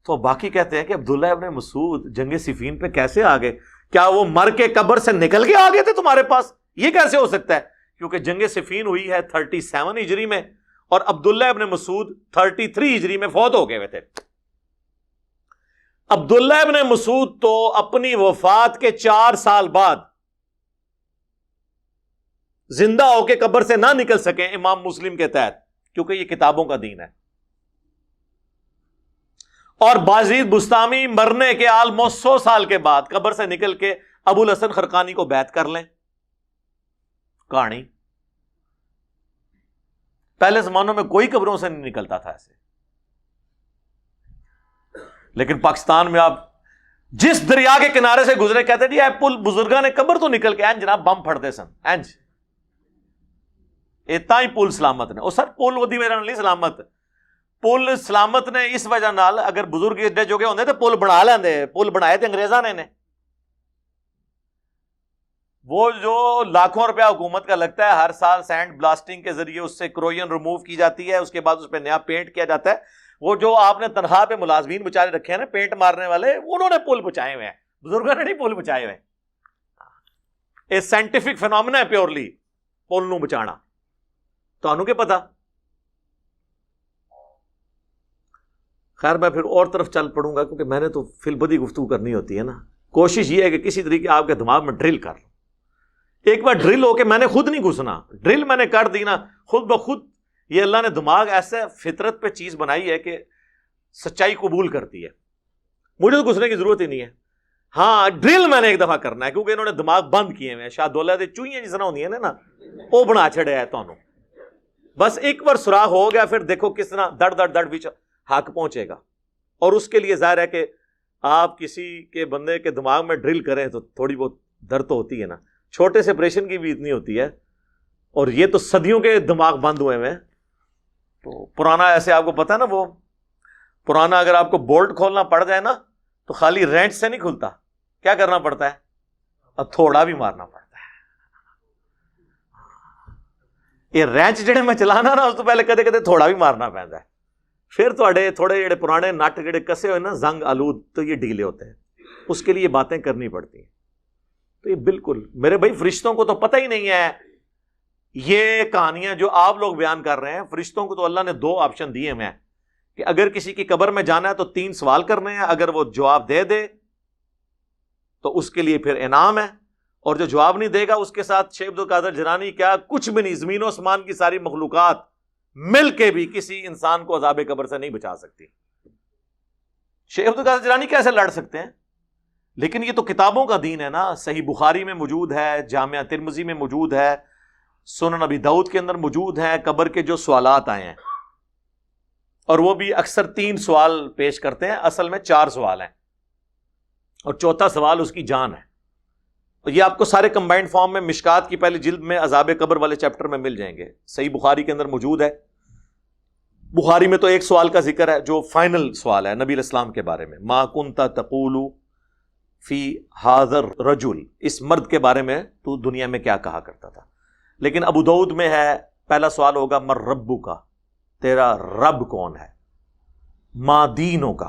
تو باقی کہتے ہیں کہ عبداللہ ابن مسعود جنگ صفین پہ کیسے آ گئے؟ کیا وہ مر کے قبر سے نکل کے آ گئے تھے تمہارے پاس؟ یہ کیسے ہو سکتا ہے؟ کیونکہ جنگ صفین ہوئی ہے 37 ہجری میں، اور عبداللہ ابن مسعود 33 ہجری میں فوت ہو گئے ہوئے تھے۔ عبداللہ ابن مسعود تو اپنی وفات کے 4 سال بعد زندہ ہو کے قبر سے نہ نکل سکیں امام مسلم کے تحت، کیونکہ یہ کتابوں کا دین ہے۔ اور بازید بستامی مرنے کے آلموسٹ 100 سال کے بعد قبر سے نکل کے ابو الحسن خرقانی کو بیعت کر لیں۔ کہانی پہلے زمانوں میں کوئی قبروں سے نہیں نکلتا تھا ایسے، لیکن پاکستان میں آپ جس دریا کے کنارے سے گزرے کہتے جی اے پل بزرگاں نے قبر تو نکل کے جناب بم پھڑ دے سن اینج اتنا ہی پل سلامت نے۔ اور سر پل ودی میرا نہیں سلامت، پل سلامت نے اس وجہ نال اگر بزرگ ایڈے جو ہوندے تو پل بنا لیندے، پل بنائے تھے انگریزاں نے۔ وہ جو لاکھوں روپیہ حکومت کا لگتا ہے ہر سال سینڈ بلاسٹنگ کے ذریعے اس سے کروئن ریموو کی جاتی ہے، اس کے بعد اس پہ نیا پینٹ کیا جاتا ہے، وہ جو آپ نے تنخواہ پہ ملازمین بچارے رکھے ہیں نا پینٹ مارنے والے، انہوں نے پل بچائے ہوئے ہیں، بزرگوں نے نہیں پل بچائے ہوئے۔ اے سائنٹیفک فینومینا ہے پیورلی پل نو بچانا، تو انہوں کے پتا۔ خیر میں پھر اور طرف چل پڑوں گا کیونکہ میں نے تو فی البدی گفتگو کرنی ہوتی ہے نا۔ کوشش یہ ہے کہ کسی طریقے آپ کے دماغ میں ڈرل کر لوں، ایک بار ڈرل ہو کے میں نے خود نہیں گھسنا، ڈرل میں نے کر دی نا خود بخود یہ اللہ نے دماغ ایسے فطرت پہ چیز بنائی ہے کہ سچائی قبول کرتی ہے، مجھے تو گھسنے کی ضرورت ہی نہیں ہے۔ ہاں ڈرل میں نے ایک دفعہ کرنا ہے کیونکہ انہوں نے دماغ بند کیے ہوئے ہیں، شاہ دولہ دے چوہیاں جس طرح ہوندی ہیں نا وہ بنا چھڑے ہے، تو بس ایک بار سراغ ہو گیا پھر دیکھو کس طرح دڑ دڑ دڑ وچ حق پہنچے گا۔ اور اس کے لیے ظاہر ہے کہ آپ کسی کے بندے کے دماغ میں ڈرل کریں تو تھوڑی بہت درد تو ہوتی ہے نا، چھوٹے سے آپریشن کی بھی اتنی ہوتی ہے، اور یہ تو صدیوں کے دماغ بند ہوئے ہیں. تو پرانا ایسے آپ کو پتا نا، وہ پرانا اگر آپ کو بولٹ کھولنا پڑ جائے نا تو خالی رینچ سے نہیں کھلتا، کیا کرنا پڑتا ہے؟ اور تھوڑا بھی مارنا پڑتا ہے. یہ رینچ جڑے میں چلانا نا اس تو پہلے کدے کدے تھوڑا بھی مارنا پڑتا ہے. پھر تھوڑے جڑے پرانے نٹ جڑے کسے ہوئے نا زنگ آلود، تو یہ ڈھیلے ہوتے ہیں. اس کے لیے باتیں کرنی پڑتی ہیں. تو یہ بالکل میرے بھائی فرشتوں کو تو پتہ ہی نہیں ہے. یہ کہانیاں جو آپ لوگ بیان کر رہے ہیں، فرشتوں کو تو اللہ نے 2 آپشن دیے ہیں کہ اگر کسی کی قبر میں جانا ہے تو 3 سوال کرنے ہیں، اگر وہ جواب دے دے تو اس کے لیے پھر انعام ہے، اور جو جواب نہیں دے گا اس کے ساتھ شیخ عبد القادر جیلانی کیا کچھ بھی نہیں، زمین و آسمان کی ساری مخلوقات مل کے بھی کسی انسان کو عذاب قبر سے نہیں بچا سکتی. شیخ عبد القادر جیلانی کیسے لڑ سکتے ہیں؟ لیکن یہ تو کتابوں کا دین ہے نا. صحیح بخاری میں موجود ہے، جامعہ ترمذی میں موجود ہے، سنن نبی داؤد کے اندر موجود ہیں قبر کے جو سوالات آئے ہیں، اور وہ بھی اکثر 3 سوال پیش کرتے ہیں، اصل میں 4 سوال ہیں، اور چوتھا سوال اس کی جان ہے. اور یہ آپ کو سارے کمبائنڈ فارم میں مشکات کی پہلی جلد میں عذاب قبر والے چیپٹر میں مل جائیں گے. صحیح بخاری کے اندر موجود ہے. بخاری میں تو ایک سوال کا ذکر ہے جو فائنل سوال ہے نبی علیہ السلام کے بارے میں، ما کنت تقول فی ھذا الرجل، اس مرد کے بارے میں تو دنیا میں کیا کہا کرتا تھا. لیکن ابو داؤد میں ہے، پہلا سوال ہوگا مر ربو کا، تیرا رب کون ہے، ما دینوں کا،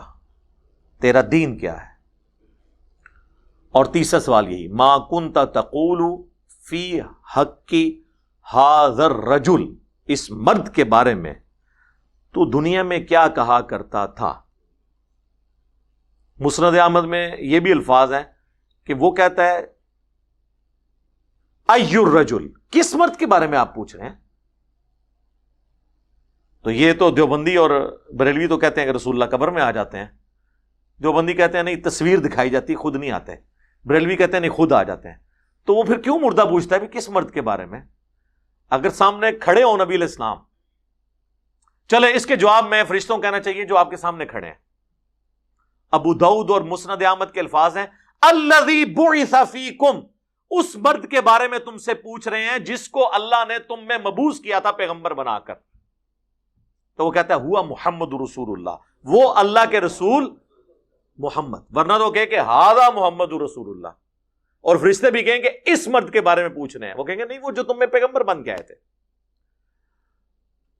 تیرا دین کیا ہے، اور تیسرا سوال یہی ما کنت تقول فی حق ھذا الرجل، اس مرد کے بارے میں تو دنیا میں کیا کہا کرتا تھا. مسند احمد میں یہ بھی الفاظ ہیں کہ وہ کہتا ہے ای الرجل، کس مرد کے بارے میں آپ پوچھ رہے ہیں. تو یہ تو دیوبندی اور بریلوی تو کہتے ہیں کہ رسول اللہ قبر میں آ جاتے ہیں. دیوبندی کہتے ہیں نہیں، تصویر دکھائی جاتی، خود نہیں آتے. بریلوی کہتے ہیں نہیں، خود آ جاتے ہیں. تو وہ پھر کیوں مردہ پوچھتا ہے بھی کس مرد کے بارے میں؟ اگر سامنے کھڑے ہو نبی علیہ السلام، چلے اس کے جواب میں فرشتوں کہنا چاہیے جو آپ کے سامنے کھڑے ہیں. ابو داؤد اور مسند احمد کے الفاظ ہیں الذی بعث فیکم، اس مرد کے بارے میں تم سے پوچھ رہے ہیں جس کو اللہ نے تم میں مبعوث کیا تھا پیغمبر بنا کر. تو وہ کہتا ہے ہوا محمد رسول اللہ، وہ اللہ کے رسول محمد، ورنہ تو کہ ہذا محمد رسول اللہ. اور فرشتے بھی کہیں کہ اس مرد کے بارے میں پوچھ رہے ہیں، وہ کہیں گے نہیں، وہ جو تم میں پیغمبر بن کے آئے تھے.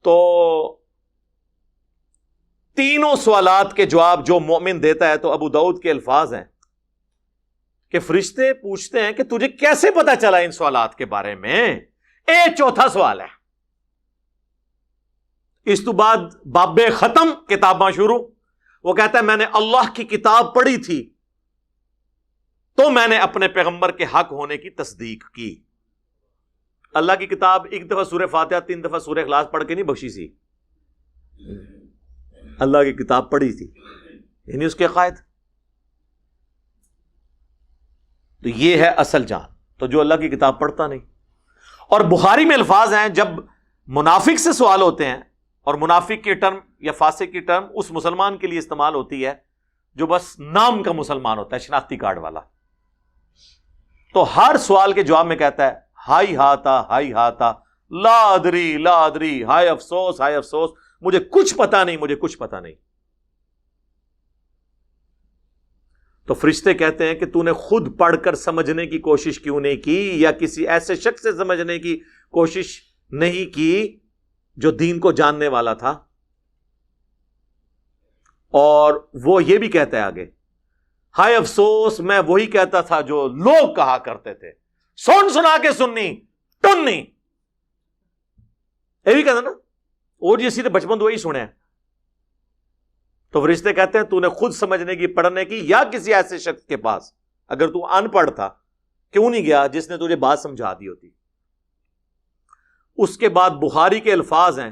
تو تینوں سوالات کے جواب جو مومن دیتا ہے، تو ابو داؤد کے الفاظ ہیں کہ فرشتے پوچھتے ہیں کہ تجھے کیسے پتا چلا ان سوالات کے بارے میں. چوتھا سوال ہے. اس تو بعد باب ختم، کتاباں شروع. وہ کہتا ہے میں نے اللہ کی کتاب پڑھی تھی تو میں نے اپنے پیغمبر کے حق ہونے کی تصدیق کی. اللہ کی کتاب ایک دفعہ سورہ فاتحہ 3 دفعہ سورہ اخلاص پڑھ کے نہیں بخشی سی، اللہ کی کتاب پڑھی تھی، یعنی اس کے عقائد. تو یہ ہے اصل جان. تو جو اللہ کی کتاب پڑھتا نہیں. اور بخاری میں الفاظ ہیں جب منافق سے سوال ہوتے ہیں، اور منافق کی ٹرم یا فاسق کی ٹرم اس مسلمان کے لیے استعمال ہوتی ہے جو بس نام کا مسلمان ہوتا ہے، شناختی کارڈ والا. تو ہر سوال کے جواب میں کہتا ہے ہائی ہاتا لا ادری، ہائے افسوس، مجھے کچھ پتا نہیں، مجھے کچھ پتا نہیں. تو فرشتے کہتے ہیں کہ تو نے خود پڑھ کر سمجھنے کی کوشش کیوں نہیں کی، یا کسی ایسے شخص سے سمجھنے کی کوشش نہیں کی جو دین کو جاننے والا تھا. اور وہ یہ بھی کہتا ہے آگے ہائے افسوس، میں وہی کہتا تھا جو لوگ کہا کرتے تھے، سن سنا کے سننی ٹننی. یہ بھی کہتا نا، اور جیسی تو بچپن تو وہی سنے ہیں. تو فرشتے کہتے ہیں تو نے خود سمجھنے کی، پڑھنے کی، یا کسی ایسے شخص کے پاس، اگر تو ان پڑھ تھا کیوں نہیں گیا جس نے تجھے بات سمجھا دی ہوتی. اس کے بعد بخاری کے الفاظ ہیں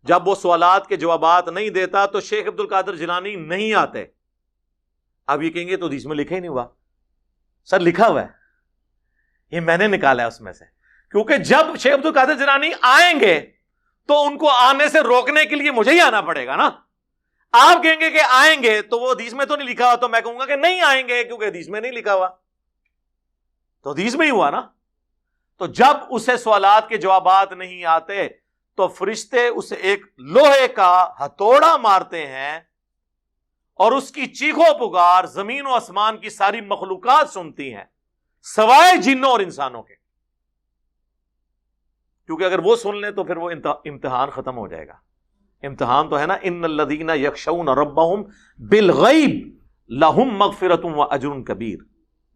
جب وہ سوالات کے جوابات نہیں دیتا تو شیخ عبد القادر جیلانی نہیں آتے. اب یہ کہیں گے تو حدیث میں لکھا ہی نہیں ہوا. سر لکھا ہوا ہے، یہ میں نے نکالا ہے اس میں سے، کیونکہ جب شیخ عبد القادر جیلانی آئیں گے تو ان کو آنے سے روکنے کے لیے مجھے ہی آنا پڑے گا نا. آپ کہیں گے کہ آئیں گے تو وہ حدیث میں تو نہیں لکھا ہوا، تو میں کہوں گا کہ نہیں آئیں گے کیونکہ حدیث میں نہیں لکھا ہوا. تو حدیث میں ہی ہوا نا. تو جب اسے سوالات کے جوابات نہیں آتے تو فرشتے اسے ایک لوہے کا ہتھوڑا مارتے ہیں اور اس کی چیخو پکار زمین و آسمان کی ساری مخلوقات سنتی ہیں سوائے جنوں اور انسانوں کے، کیونکہ اگر وہ سن لیں تو پھر وہ امتحان ختم ہو جائے گا۔ امتحان تو ہے نا، ان الذین یخشون ربہم بالغیب لہم مغفرۃ واجر کبیر،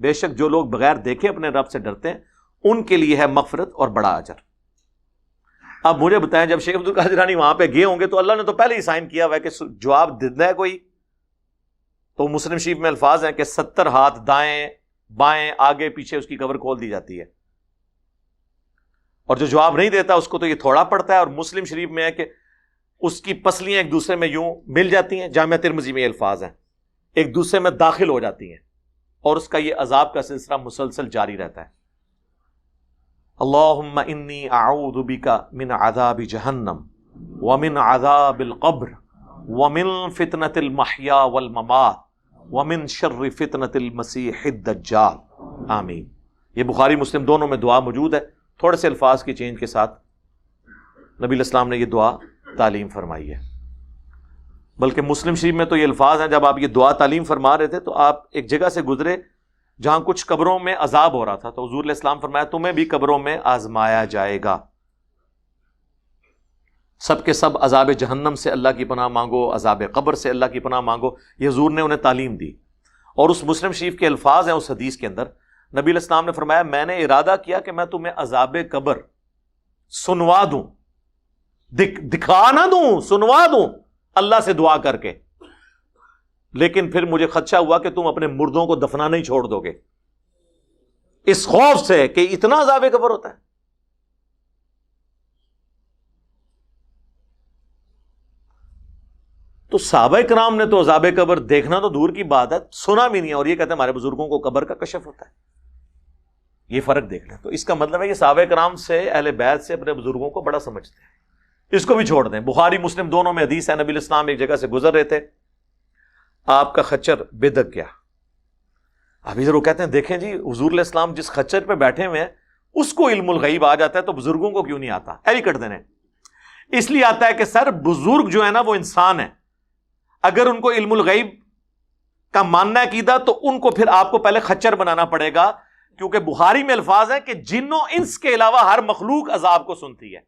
بے شک جو لوگ بغیر دیکھے اپنے رب سے ڈرتے ہیں ان کے لیے ہے مغفرت اور بڑا اجر۔ اب مجھے بتائیں، جب شیخ عبد القادر جیلانی وہاں پہ گئے ہوں گے تو اللہ نے تو پہلے ہی سائن کیا ہوا ہے کہ جواب دینا ہے کوئی، تو مسلم شریف میں الفاظ ہیں کہ 70 ہاتھ دائیں بائیں آگے پیچھے اس کی قبر کھول دی جاتی ہے، اور جو جواب نہیں دیتا اس کو تو یہ تھوڑا پڑتا ہے۔ اور مسلم شریف میں ہے کہ اس کی پسلیاں ایک دوسرے میں یوں مل جاتی ہیں، جامعہ ترمذی میں یہ الفاظ ہیں، ایک دوسرے میں داخل ہو جاتی ہیں، اور اس کا یہ عذاب کا سلسلہ مسلسل جاری رہتا ہے۔ اللہم انی اعوذ بک من عذاب جہنم ومن عذاب القبر ومن فتنة المحیا والممات ومن شر فتنة المسیح الدجال، آمین۔ یہ بخاری مسلم دونوں میں دعا موجود ہے، تھوڑے سے الفاظ کی چینج کے ساتھ نبی علیہ السلام نے یہ دعا تعلیم فرمائی ہے۔ بلکہ مسلم شریف میں تو یہ الفاظ ہیں، جب آپ یہ دعا تعلیم فرما رہے تھے تو آپ ایک جگہ سے گزرے جہاں کچھ قبروں میں عذاب ہو رہا تھا، تو حضور علیہ السلام فرمایا تمہیں بھی قبروں میں آزمایا جائے گا، سب کے سب عذاب جہنم سے اللہ کی پناہ مانگو، عذاب قبر سے اللہ کی پناہ مانگو، یہ حضور نے انہیں تعلیم دی۔ اور اس مسلم شریف کے الفاظ ہیں اس حدیث کے اندر، نبی علیہ السلام نے فرمایا میں نے ارادہ کیا کہ میں تمہیں عذاب قبر سنوا دوں، دکھا نہ دوں، سنوا دوں اللہ سے دعا کر کے، لیکن پھر مجھے خدشہ ہوا کہ تم اپنے مردوں کو دفنانا ہی چھوڑ دو گے، اس خوف سے کہ اتنا عذاب قبر ہوتا ہے۔ تو صحابہ کرام نے تو عذاب قبر دیکھنا تو دور کی بات ہے، سنا بھی نہیں ہے، اور یہ کہتے ہیں ہمارے بزرگوں کو قبر کا کشف ہوتا ہے۔ یہ فرق دیکھ لیں، تو اس کا مطلب ہے کہ صحابہ کرام سے، اہل بیت سے اپنے بزرگوں کو بڑا سمجھتے ہیں۔ اس کو بھی چھوڑ دیں، بخاری مسلم دونوں میں حدیث ہے، نبی علیہ السلام ایک جگہ سے گزر رہے تھے، آپ کا خچر بدک گیا۔ اب ادھر وہ کہتے ہیں دیکھیں جی حضور علیہ السلام جس خچر پہ بیٹھے ہوئے ہیں اس کو علم الغیب آ جاتا ہے تو بزرگوں کو کیوں نہیں آتا؟ ایوی کٹ دینے، اس لیے آتا ہے کہ سر بزرگ جو ہے نا وہ انسان ہے، اگر ان کو علم الغیب کا ماننا ہے عقیدہ تو ان کو پھر آپ کو پہلے خچر بنانا پڑے گا، کیونکہ بخاری میں الفاظ ہیں کہ جنوں انس کے علاوہ ہر مخلوق عذاب کو سنتی ہے،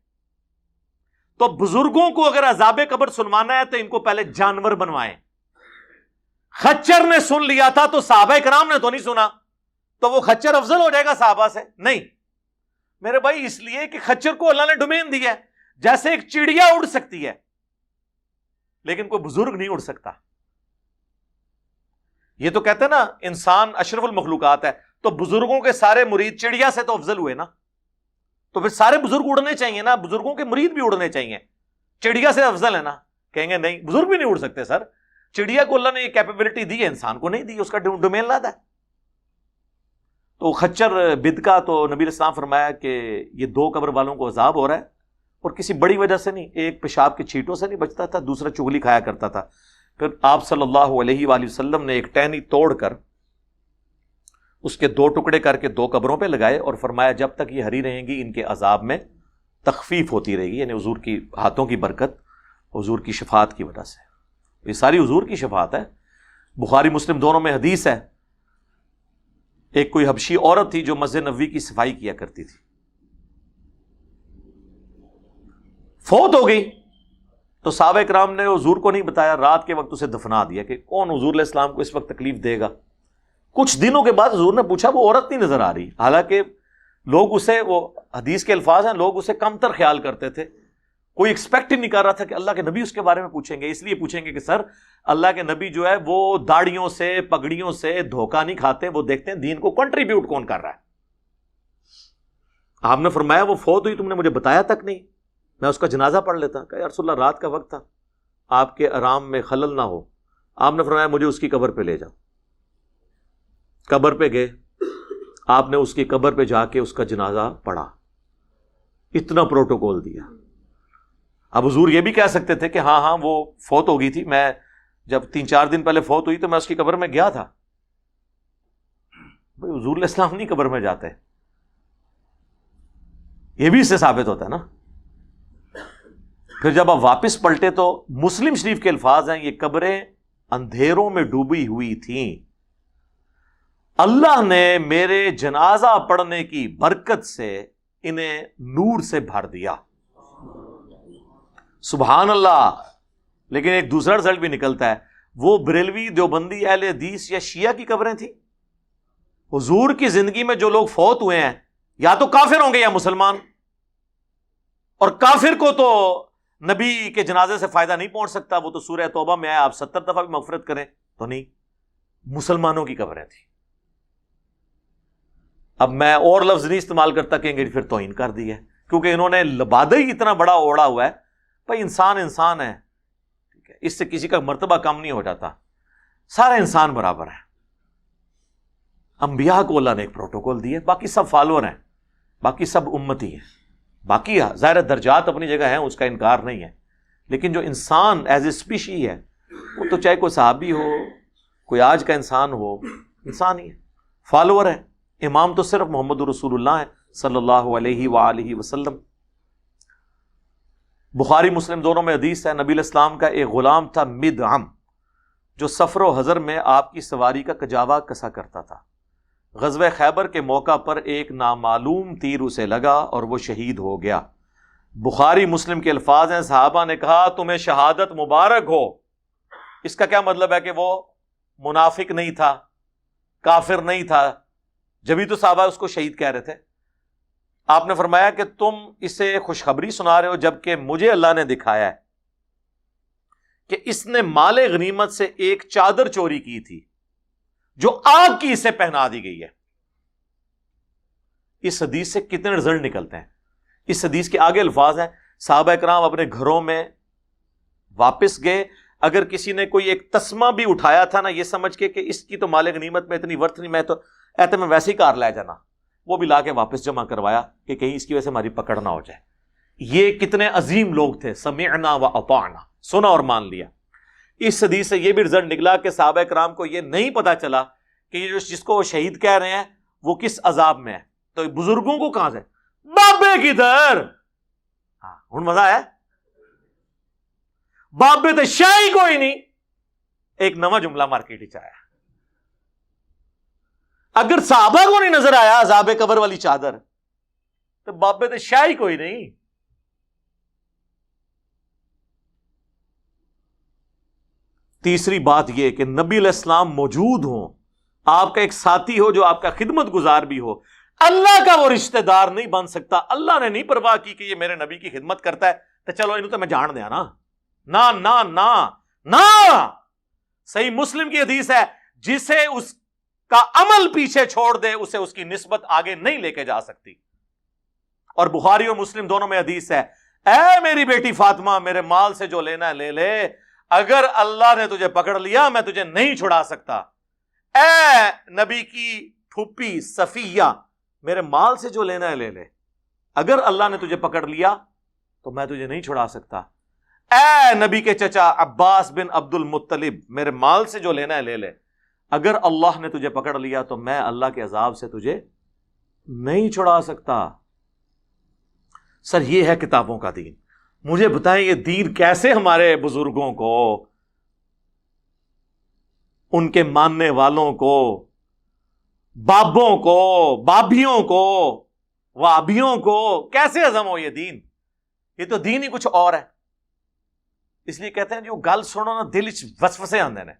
تو بزرگوں کو اگر عذاب قبر سنوانا ہے تو ان کو پہلے جانور بنوائیں۔ خچر نے سن لیا تھا تو صحابہ کرام نے تو نہیں سنا، تو وہ خچر افضل ہو جائے گا صحابہ سے؟ نہیں میرے بھائی، اس لیے کہ خچر کو اللہ نے ڈومین دیا ہے، جیسے ایک چڑیا اڑ سکتی ہے لیکن کوئی بزرگ نہیں اڑ سکتا۔ یہ تو کہتے ہیں نا انسان اشرف المخلوقات ہے، تو بزرگوں کے سارے مرید چڑیا سے تو افضل ہوئے نا، تو پھر سارے بزرگ اڑنے چاہیے نا، بزرگوں کے مرید بھی اڑنے چاہیے، چڑیا سے افضل ہے نا؟ کہیں گے نہیں بزرگ بھی نہیں اڑ سکتے سر، چڑیا کو اللہ نے یہ کیپیبلٹی دی ہے، انسان کو نہیں دی، اس کا ڈومین لادا ہے۔ تو خچر بدکا تو نبی علیہ السلام فرمایا کہ یہ 2 قبر والوں کو عذاب ہو رہا ہے، اور کسی بڑی وجہ سے نہیں، ایک پیشاب کی چھینٹوں سے نہیں بچتا تھا، دوسرا چغلی کھایا کرتا تھا۔ پھر آپ صلی اللہ علیہ وآلہ وسلم نے ایک ٹہنی توڑ کر اس کے 2 ٹکڑے کر کے 2 قبروں پہ لگائے اور فرمایا جب تک یہ ہری رہیں گی ان کے عذاب میں تخفیف ہوتی رہے گی، یعنی حضور کی ہاتھوں کی برکت، حضور کی شفاعت کی وجہ سے، یہ ساری حضور کی شفاعت ہے۔ بخاری مسلم دونوں میں حدیث ہے، ایک کوئی حبشی عورت تھی جو مسجد نبوی کی صفائی کیا کرتی تھی، فوت ہو گئی، تو صحابہ کرام نے حضور کو نہیں بتایا، رات کے وقت اسے دفنا دیا کہ کون حضور علیہ السلام کو اس وقت تکلیف دے گا۔ کچھ دنوں کے بعد حضور نے پوچھا وہ عورت نہیں نظر آ رہی، حالانکہ لوگ اسے، وہ حدیث کے الفاظ ہیں، لوگ اسے کم تر خیال کرتے تھے، کوئی ایکسپیکٹ ہی نہیں کر رہا تھا کہ اللہ کے نبی اس کے بارے میں پوچھیں گے، اس لیے پوچھیں گے کہ سر اللہ کے نبی جو ہے وہ داڑھیوں سے پگڑیوں سے دھوکہ نہیں کھاتے، وہ دیکھتے ہیں دین کو کنٹریبیوٹ کون کر رہا ہے۔ آپ نے فرمایا وہ فوت ہوئی، تم نے مجھے بتایا تک نہیں، میں اس کا جنازہ پڑھ لیتا۔ کہ یا رسول اللہ رات کا وقت تھا، آپ کے آرام میں خلل نہ ہو۔ آپ نے فرمایا مجھے اس کی قبر پہ لے جاؤ۔ قبر پہ گئے، آپ نے اس کی قبر پہ جا کے اس کا جنازہ پڑھا، اتنا پروٹوکول دیا۔ اب حضور یہ بھی کہہ سکتے تھے کہ ہاں ہاں وہ فوت ہو گئی تھی، میں جب 3-4 دن پہلے فوت ہوئی تو میں اس کی قبر میں گیا تھا۔ بھائی حضور علیہ السلام نہیں قبر میں جاتے، یہ بھی اس سے ثابت ہوتا ہے نا. پھر جب آپ واپس پلٹے تو مسلم شریف کے الفاظ ہیں، یہ قبریں اندھیروں میں ڈوبی ہوئی تھیں، اللہ نے میرے جنازہ پڑھنے کی برکت سے انہیں نور سے بھر دیا. سبحان اللہ. لیکن ایک دوسرا رزلٹ بھی نکلتا ہے، وہ بریلوی دیوبندی اہل حدیث یا شیعہ کی قبریں تھیں. حضور کی زندگی میں جو لوگ فوت ہوئے ہیں یا تو کافر ہوں گے یا مسلمان، اور کافر کو تو نبی کے جنازے سے فائدہ نہیں پہنچ سکتا، وہ تو سورہ توبہ میں آیا آپ 70 دفعہ بھی مغفرت کریں تو نہیں. مسلمانوں کی قبریں تھیں. اب میں اور لفظ نہیں استعمال کرتا، کہیں گے پھر توہین کر دی ہے، کیونکہ انہوں نے لبادہ ہی اتنا بڑا اوڑا ہوا ہے. بھائی انسان انسان ہے، ٹھیک ہے، اس سے کسی کا مرتبہ کم نہیں ہو جاتا، سارے انسان برابر ہیں. انبیاء کو اللہ نے ایک پروٹوکول دی ہے، باقی سب فالوور ہیں، باقی سب امتی ہیں. باقی ظاہر درجات اپنی جگہ ہیں، اس کا انکار نہیں ہے، لیکن جو انسان ایز اے اسپیشی ہے وہ تو چاہے کوئی صحابی ہو، کوئی آج کا انسان ہو، انسان ہی ہے، فالوور ہے. امام تو صرف محمد رسول اللہ ہے صلی اللہ علیہ وآلہ وسلم. بخاری مسلم دونوں میں حدیث ہے، نبی علیہ السلام کا ایک غلام تھا مدعم، جو سفر و حضر میں آپ کی سواری کا کجاوا کسا کرتا تھا. غزوہ خیبر کے موقع پر ایک نامعلوم تیر اسے لگا اور وہ شہید ہو گیا. بخاری مسلم کے الفاظ ہیں، صحابہ نے کہا تمہیں شہادت مبارک ہو. اس کا کیا مطلب ہے کہ وہ منافق نہیں تھا، کافر نہیں تھا، جبھی تو صحابہ اس کو شہید کہہ رہے تھے. آپ نے فرمایا کہ تم اسے خوشخبری سنا رہے ہو، جبکہ مجھے اللہ نے دکھایا ہے کہ اس نے مال غنیمت سے ایک چادر چوری کی تھی جو آگ کی اسے پہنا دی گئی ہے. اس حدیث سے کتنے رزلٹ نکلتے ہیں؟ اس حدیث کے آگے الفاظ ہیں، صحابہ کرام اپنے گھروں میں واپس گئے، اگر کسی نے کوئی ایک تسمہ بھی اٹھایا تھا نا، یہ سمجھ کے کہ اس کی تو مال غنیمت میں اتنی ورتھ نہیں، میں تو ایسے میں ویسے ہی کار لے جانا، وہ بھی لا کے واپس جمع کروایا کہ کہیں اس کی وجہ سے ہماری پکڑ نہ ہو جائے. یہ کتنے عظیم لوگ تھے، سمعنا و اطعنا، سنا اور مان لیا. اس حدیث سے یہ بھی رزلٹ نکلا کہ صحابہ کرام کو یہ نہیں پتا چلا کہ یہ جس کو وہ شہید کہہ رہے ہیں وہ کس عذاب میں ہے. تو بزرگوں کو کہاں سے بابے کدھر، ہاں ہن مزہ ہے، بابے تو شاہی کوئی نہیں. ایک نواں جملہ مارکیٹ چ آیا، اگر صحابہ کو نہیں نظر آیا عذاب قبر والی چادر تو بابے تو شاہی کوئی نہیں. تیسری بات یہ کہ نبی علیہ السلام موجود ہوں، آپ کا ایک ساتھی ہو جو آپ کا خدمت گزار بھی ہو، اللہ کا وہ رشتہ دار نہیں بن سکتا. اللہ نے نہیں پرواہ کی کہ یہ میرے نبی کی خدمت کرتا ہے تو چلو انہوں تو میں جان دیا نا. نا نا نا نا. صحیح مسلم کی حدیث ہے، جسے اس کا عمل پیچھے چھوڑ دے اسے اس کی نسبت آگے نہیں لے کے جا سکتی. اور بخاری اور مسلم دونوں میں حدیث ہے، اے میری بیٹی فاطمہ میرے مال سے جو لینا ہے لے لے، اگر اللہ نے تجھے پکڑ لیا میں تجھے نہیں چھڑا سکتا. اے نبی کی پھوپھی صفیہ میرے مال سے جو لینا ہے لے لے، اگر اللہ نے تجھے پکڑ لیا تو میں تجھے نہیں چھڑا سکتا. اے نبی کے چچا عباس بن عبد المطلب میرے مال سے جو لینا ہے لے لے، اگر اللہ نے تجھے پکڑ لیا تو میں اللہ کے عذاب سے تجھے نہیں چھڑا سکتا. سر یہ ہے کتابوں کا دین. مجھے بتائیں یہ دین کیسے ہمارے بزرگوں کو، ان کے ماننے والوں کو، بابوں کو، بابیوں کو، وابیوں کو کیسے ہضم ہو یہ دین؟ یہ تو دین ہی کچھ اور ہے. اس لیے کہتے ہیں جو گل سنو نا دل وسوسے آندے نے.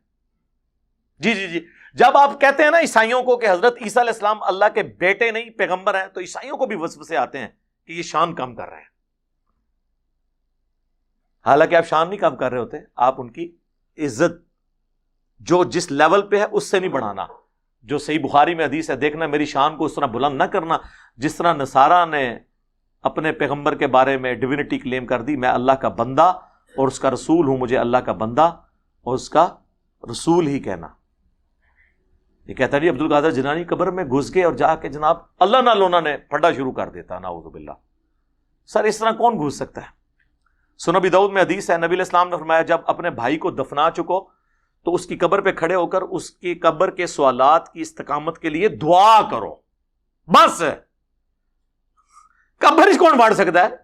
جی جب آپ کہتے ہیں نا عیسائیوں کو کہ حضرت عیسیٰ علیہ السلام اللہ کے بیٹے نہیں پیغمبر ہیں، تو عیسائیوں کو بھی وسوسے آتے ہیں کہ یہ شان کم کر رہے ہیں. حالانکہ آپ شان نہیں کم کر رہے ہوتے، آپ ان کی عزت جو جس لیول پہ ہے اس سے نہیں بڑھانا. جو صحیح بخاری میں حدیث ہے، دیکھنا میری شان کو اس طرح بلند نہ کرنا جس طرح نصارہ نے اپنے پیغمبر کے بارے میں ڈیوینٹی کلیم کر دی. میں اللہ کا بندہ اور اس کا رسول ہوں، مجھے اللہ کا بندہ اور اس کا رسول ہی کہنا. یہ کہتا جی عبد القادر جیلانی قبر میں گھس گئے اور جا کے جناب اللہ نہ لونا نے پھڈا شروع کر دیتا، نعوذ باللہ. سر اس طرح کون گھس سکتا ہے؟ سنن ابی داؤد میں حدیث ہے، نبی علیہ السلام نے فرمایا جب اپنے بھائی کو دفنا چکو تو اس کی قبر پہ کھڑے ہو کر اس کی قبر کے سوالات کی استقامت کے لیے دعا کرو. بس قبر ہی کون باڑ سکتا ہے؟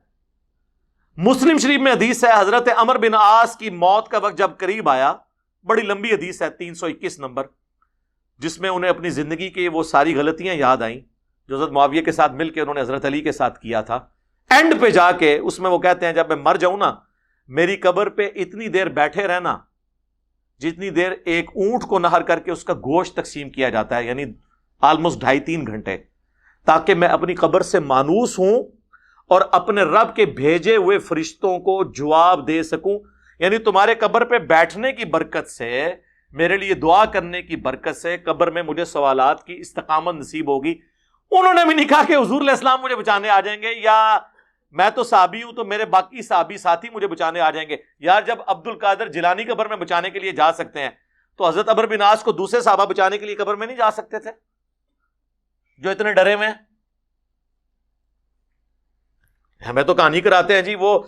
مسلم شریف میں حدیث ہے، حضرت عمر بن عاص کی موت کا وقت جب قریب آیا، بڑی لمبی حدیث ہے 321 نمبر، جس میں انہیں اپنی زندگی کی وہ ساری غلطیاں یاد آئیں جو حضرت معاویہ کے ساتھ مل کے انہوں نے حضرت علی کے ساتھ کیا تھا. اینڈ پہ جا کے اس میں وہ کہتے ہیں جب میں مر جاؤں نا، میری قبر پہ اتنی دیر بیٹھے رہنا جتنی دیر ایک اونٹ کو نہر کر کے اس کا گوشت تقسیم کیا جاتا ہے، یعنی آلموسٹ 2.5-3 گھنٹے، تاکہ میں اپنی قبر سے مانوس ہوں اور اپنے رب کے بھیجے ہوئے فرشتوں کو جواب دے سکوں. یعنی تمہارے قبر پہ بیٹھنے کی برکت سے، میرے لیے دعا کرنے کی برکت سے قبر میں مجھے سوالات کی استقامت نصیب ہوگی. انہوں نے بھی نہیں کہا کہ حضور علیہ السلام مجھے بچانے آ جائیں گے، یا میں تو صحابی ہوں تو میرے باقی صحابی ساتھی مجھے بچانے آ جائیں گے. یار جب عبد القادر جیلانی قبر میں بچانے کے لیے جا سکتے ہیں تو حضرت عمر بن عاص کو دوسرے صحابہ بچانے کے لیے قبر میں نہیں جا سکتے تھے جو اتنے ڈرے ہوئے ہیں؟ ہمیں تو کہانی کراتے ہیں جی وہ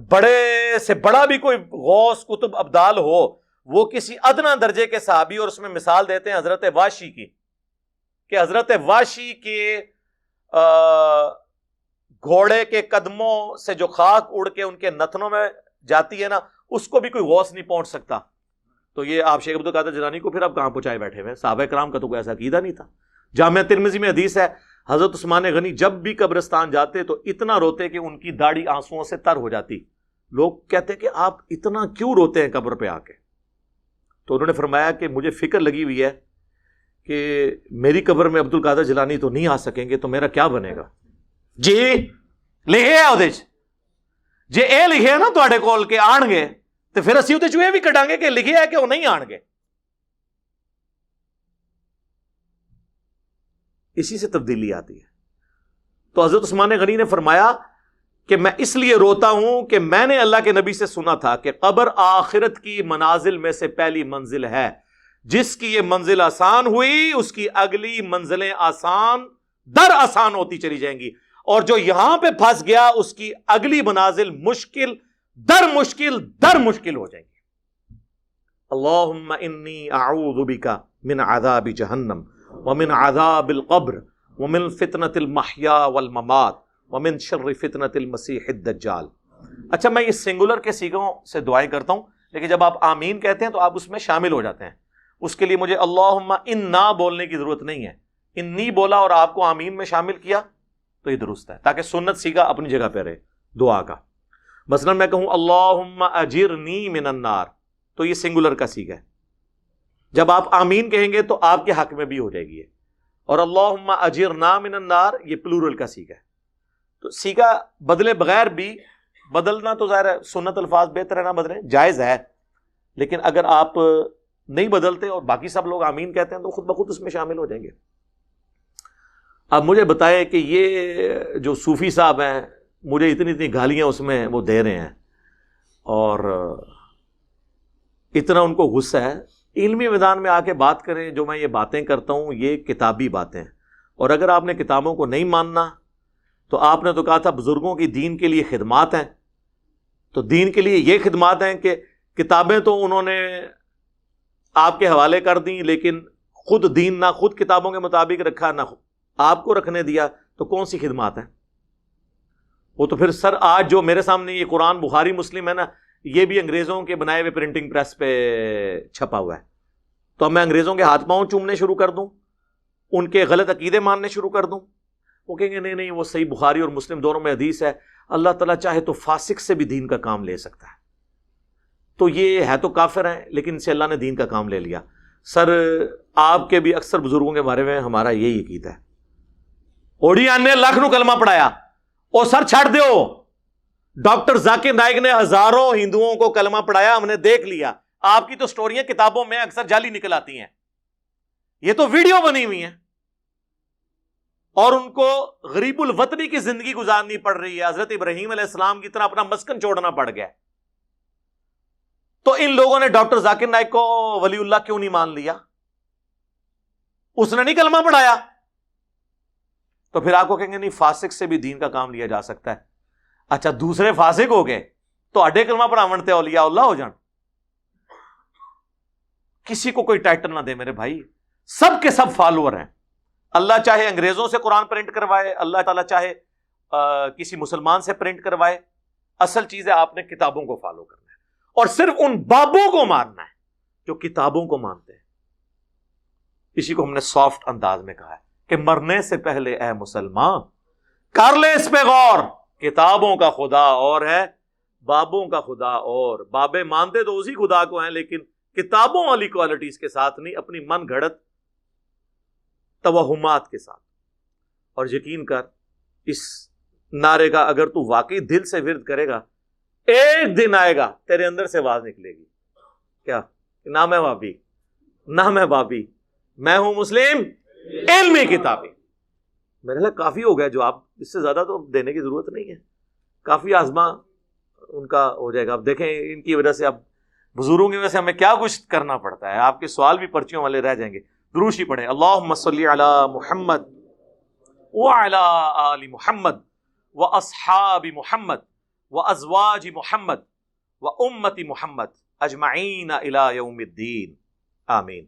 بڑے سے بڑا بھی کوئی غوث قطب ابدال ہو، وہ کسی ادنا درجے کے صحابی، اور اس میں مثال دیتے ہیں حضرت واشی کی، کہ حضرت واشی کے گھوڑے کے قدموں سے جو خاک اڑ کے ان کے نتنوں میں جاتی ہے نا، اس کو بھی کوئی غوث نہیں پہنچ سکتا. تو یہ آپ شیخ عبد القادر جیلانی کو پھر آپ کہاں پہنچائے بیٹھے ہوئے؟ صحابہ کرام کا تو کوئی ایسا عقیدہ نہیں تھا. جامعہ ترمذی میں حدیث ہے، حضرت عثمان غنی جب بھی قبرستان جاتے تو اتنا روتے کہ ان کی داڑھی آنسوؤں سے تر ہو جاتی. لوگ کہتے کہ آپ اتنا کیوں روتے ہیں قبر پہ آ کے؟ تو انہوں نے فرمایا کہ مجھے فکر لگی ہوئی ہے کہ میری قبر میں عبد القادر جیلانی تو نہیں آ سکیں گے، تو میرا کیا بنے گا؟ جی لکھے ہے وہ جی اے لکھے ہے نا تواڈے کول کہ آن گے، تو پھر اسی وہ یہ بھی کٹاں گے کہ لکھے ہے کہ وہ نہیں آن گے. اسی سے تبدیلی آتی ہے. تو حضرت عثمان غنی نے فرمایا کہ میں اس لیے روتا ہوں کہ میں نے اللہ کے نبی سے سنا تھا کہ قبر آخرت کی منازل میں سے پہلی منزل ہے، جس کی یہ منزل آسان ہوئی اس کی اگلی منزلیں آسان در آسان ہوتی چلی جائیں گی، اور جو یہاں پہ پھنس گیا اس کی اگلی منازل مشکل در مشکل ہو جائیں گی. اللہم انی اعوذ بک من عذاب جہنم ومن عذاب القبر ومن فتنة المحیا والممات ومن شر فتنة المسیح الدجال. اچھا میں یہ سنگولر کے سیغوں سے دعائیں کرتا ہوں، لیکن جب آپ آمین کہتے ہیں تو آپ اس میں شامل ہو جاتے ہیں. اس کے لیے مجھے اللہم انا بولنے کی ضرورت نہیں ہے، انی بولا اور آپ کو آمین میں شامل کیا تو یہ درست ہے، تاکہ سنت سیغہ اپنی جگہ پہ رہے دعا کا. مثلا میں کہوں اللہم اجرنی من النار، تو یہ سنگولر کا سیغہ ہے. جب آپ آمین کہیں گے تو آپ کے حق میں بھی ہو جائے گی یہ. اور اللہم اجرنا من النار یہ پلورل کا سیغہ ہے. تو سیغہ بدلے بغیر بھی، بدلنا تو ظاہر ہے سنت الفاظ بہتر ہے نہ بدلیں، جائز ہے، لیکن اگر آپ نہیں بدلتے اور باقی سب لوگ آمین کہتے ہیں تو خود بخود اس میں شامل ہو جائیں گے. اب مجھے بتائیں کہ یہ جو صوفی صاحب ہیں مجھے اتنی گالیاں اس میں وہ دے رہے ہیں اور اتنا ان کو غصہ ہے. علمی میدان میں آ کے بات کریں. جو میں یہ باتیں کرتا ہوں یہ کتابی باتیں ہیں، اور اگر آپ نے کتابوں کو نہیں ماننا تو آپ نے تو کہا تھا بزرگوں کی دین کے لیے خدمات ہیں، تو دین کے لیے یہ خدمات ہیں کہ کتابیں تو انہوں نے آپ کے حوالے کر دیں، لیکن خود دین نہ خود کتابوں کے مطابق رکھا نہ آپ کو رکھنے دیا، تو کون سی خدمات ہیں وہ؟ تو پھر سر آج جو میرے سامنے یہ قرآن بخاری مسلم ہے نا، یہ بھی انگریزوں کے بنائے ہوئے پرنٹنگ پریس پہ چھپا ہوا ہے. تو اب میں انگریزوں کے ہاتھ پاؤں چومنے شروع کر دوں، ان کے غلط عقیدے ماننے شروع کر دوں؟ وہ کہیں گے نہیں نہیں وہ صحیح بخاری اور مسلم دونوں میں حدیث ہے، اللہ تعالیٰ چاہے تو فاسق سے بھی دین کا کام لے سکتا ہے. تو یہ ہے تو کافر ہیں لیکن ان سے اللہ نے دین کا کام لے لیا. سر آپ کے بھی اکثر بزرگوں کے بارے میں ہمارا یہی عقیدہ ہے. اوڑیان نے لاکھ نو کلمہ پڑھایا اور سر چھڑ دیو. ڈاکٹر ذاکر نائک نے ہزاروں ہندوؤں کو کلمہ پڑھایا، ہم نے دیکھ لیا. آپ کی تو سٹوریاں کتابوں میں اکثر جعلی نکل آتی ہیں، یہ تو ویڈیو بنی ہوئی ہیں، اور ان کو غریب الوطنی کی زندگی گزارنی پڑ رہی ہے. حضرت ابراہیم علیہ السلام کی طرح اپنا مسکن چھوڑنا پڑ گیا. تو ان لوگوں نے ڈاکٹر ذاکر نائک کو ولی اللہ کیوں نہیں مان لیا؟ اس نے نہیں کلمہ پڑھایا. تو پھر آپ کو کہیں گے نہیں فاسق سے بھی دین کا کام لیا جا سکتا ہے. اچھا دوسرے فاسق ہو گئے تو اڈے کلمہ پڑھاون تے اولیاء اللہ ہو جان. کسی کو کوئی ٹائٹل نہ دے میرے بھائی، سب کے سب فالوور ہیں. اللہ چاہے انگریزوں سے قرآن پرنٹ کروائے، اللہ تعالیٰ چاہے کسی مسلمان سے پرنٹ کروائے، اصل چیز ہے آپ نے کتابوں کو فالو کرنا ہے اور صرف ان بابوں کو ماننا ہے جو کتابوں کو مانتے ہیں۔ اسی کو ہم نے سافٹ انداز میں کہا ہے کہ مرنے سے پہلے اے مسلمان کر لے اس پہ غور، کتابوں کا خدا اور ہے، بابوں کا خدا اور۔ بابے مانتے تو اسی خدا کو ہیں لیکن کتابوں والی کوالٹیز کے ساتھ نہیں، اپنی من گھڑت توہمات کے ساتھ۔ اور یقین کر اس نعرے کا اگر تو واقعی دل سے ورد کرے گا، ایک دن آئے گا تیرے اندر سے آواز نکلے گی، کیا؟ نہ میں وابی، نہ میں بابی، میں ہوں مسلم علمی کتابی۔ میرے لئے کافی ہو گیا جو آپ، اس سے زیادہ تو دینے کی ضرورت نہیں ہے، کافی آزما ان کا ہو جائے گا۔ اب دیکھیں ان کی وجہ سے، اب بزرگوں کی وجہ سے ہمیں کیا کچھ کرنا پڑتا ہے، آپ کے سوال بھی پرچیوں والے رہ جائیں گے۔ دروش ہی پڑھیں، اللہم صلی علی محمد وعلی آل محمد واصحاب محمد وازواج محمد وامت محمد اجمعین الی یوم الدین، آمین۔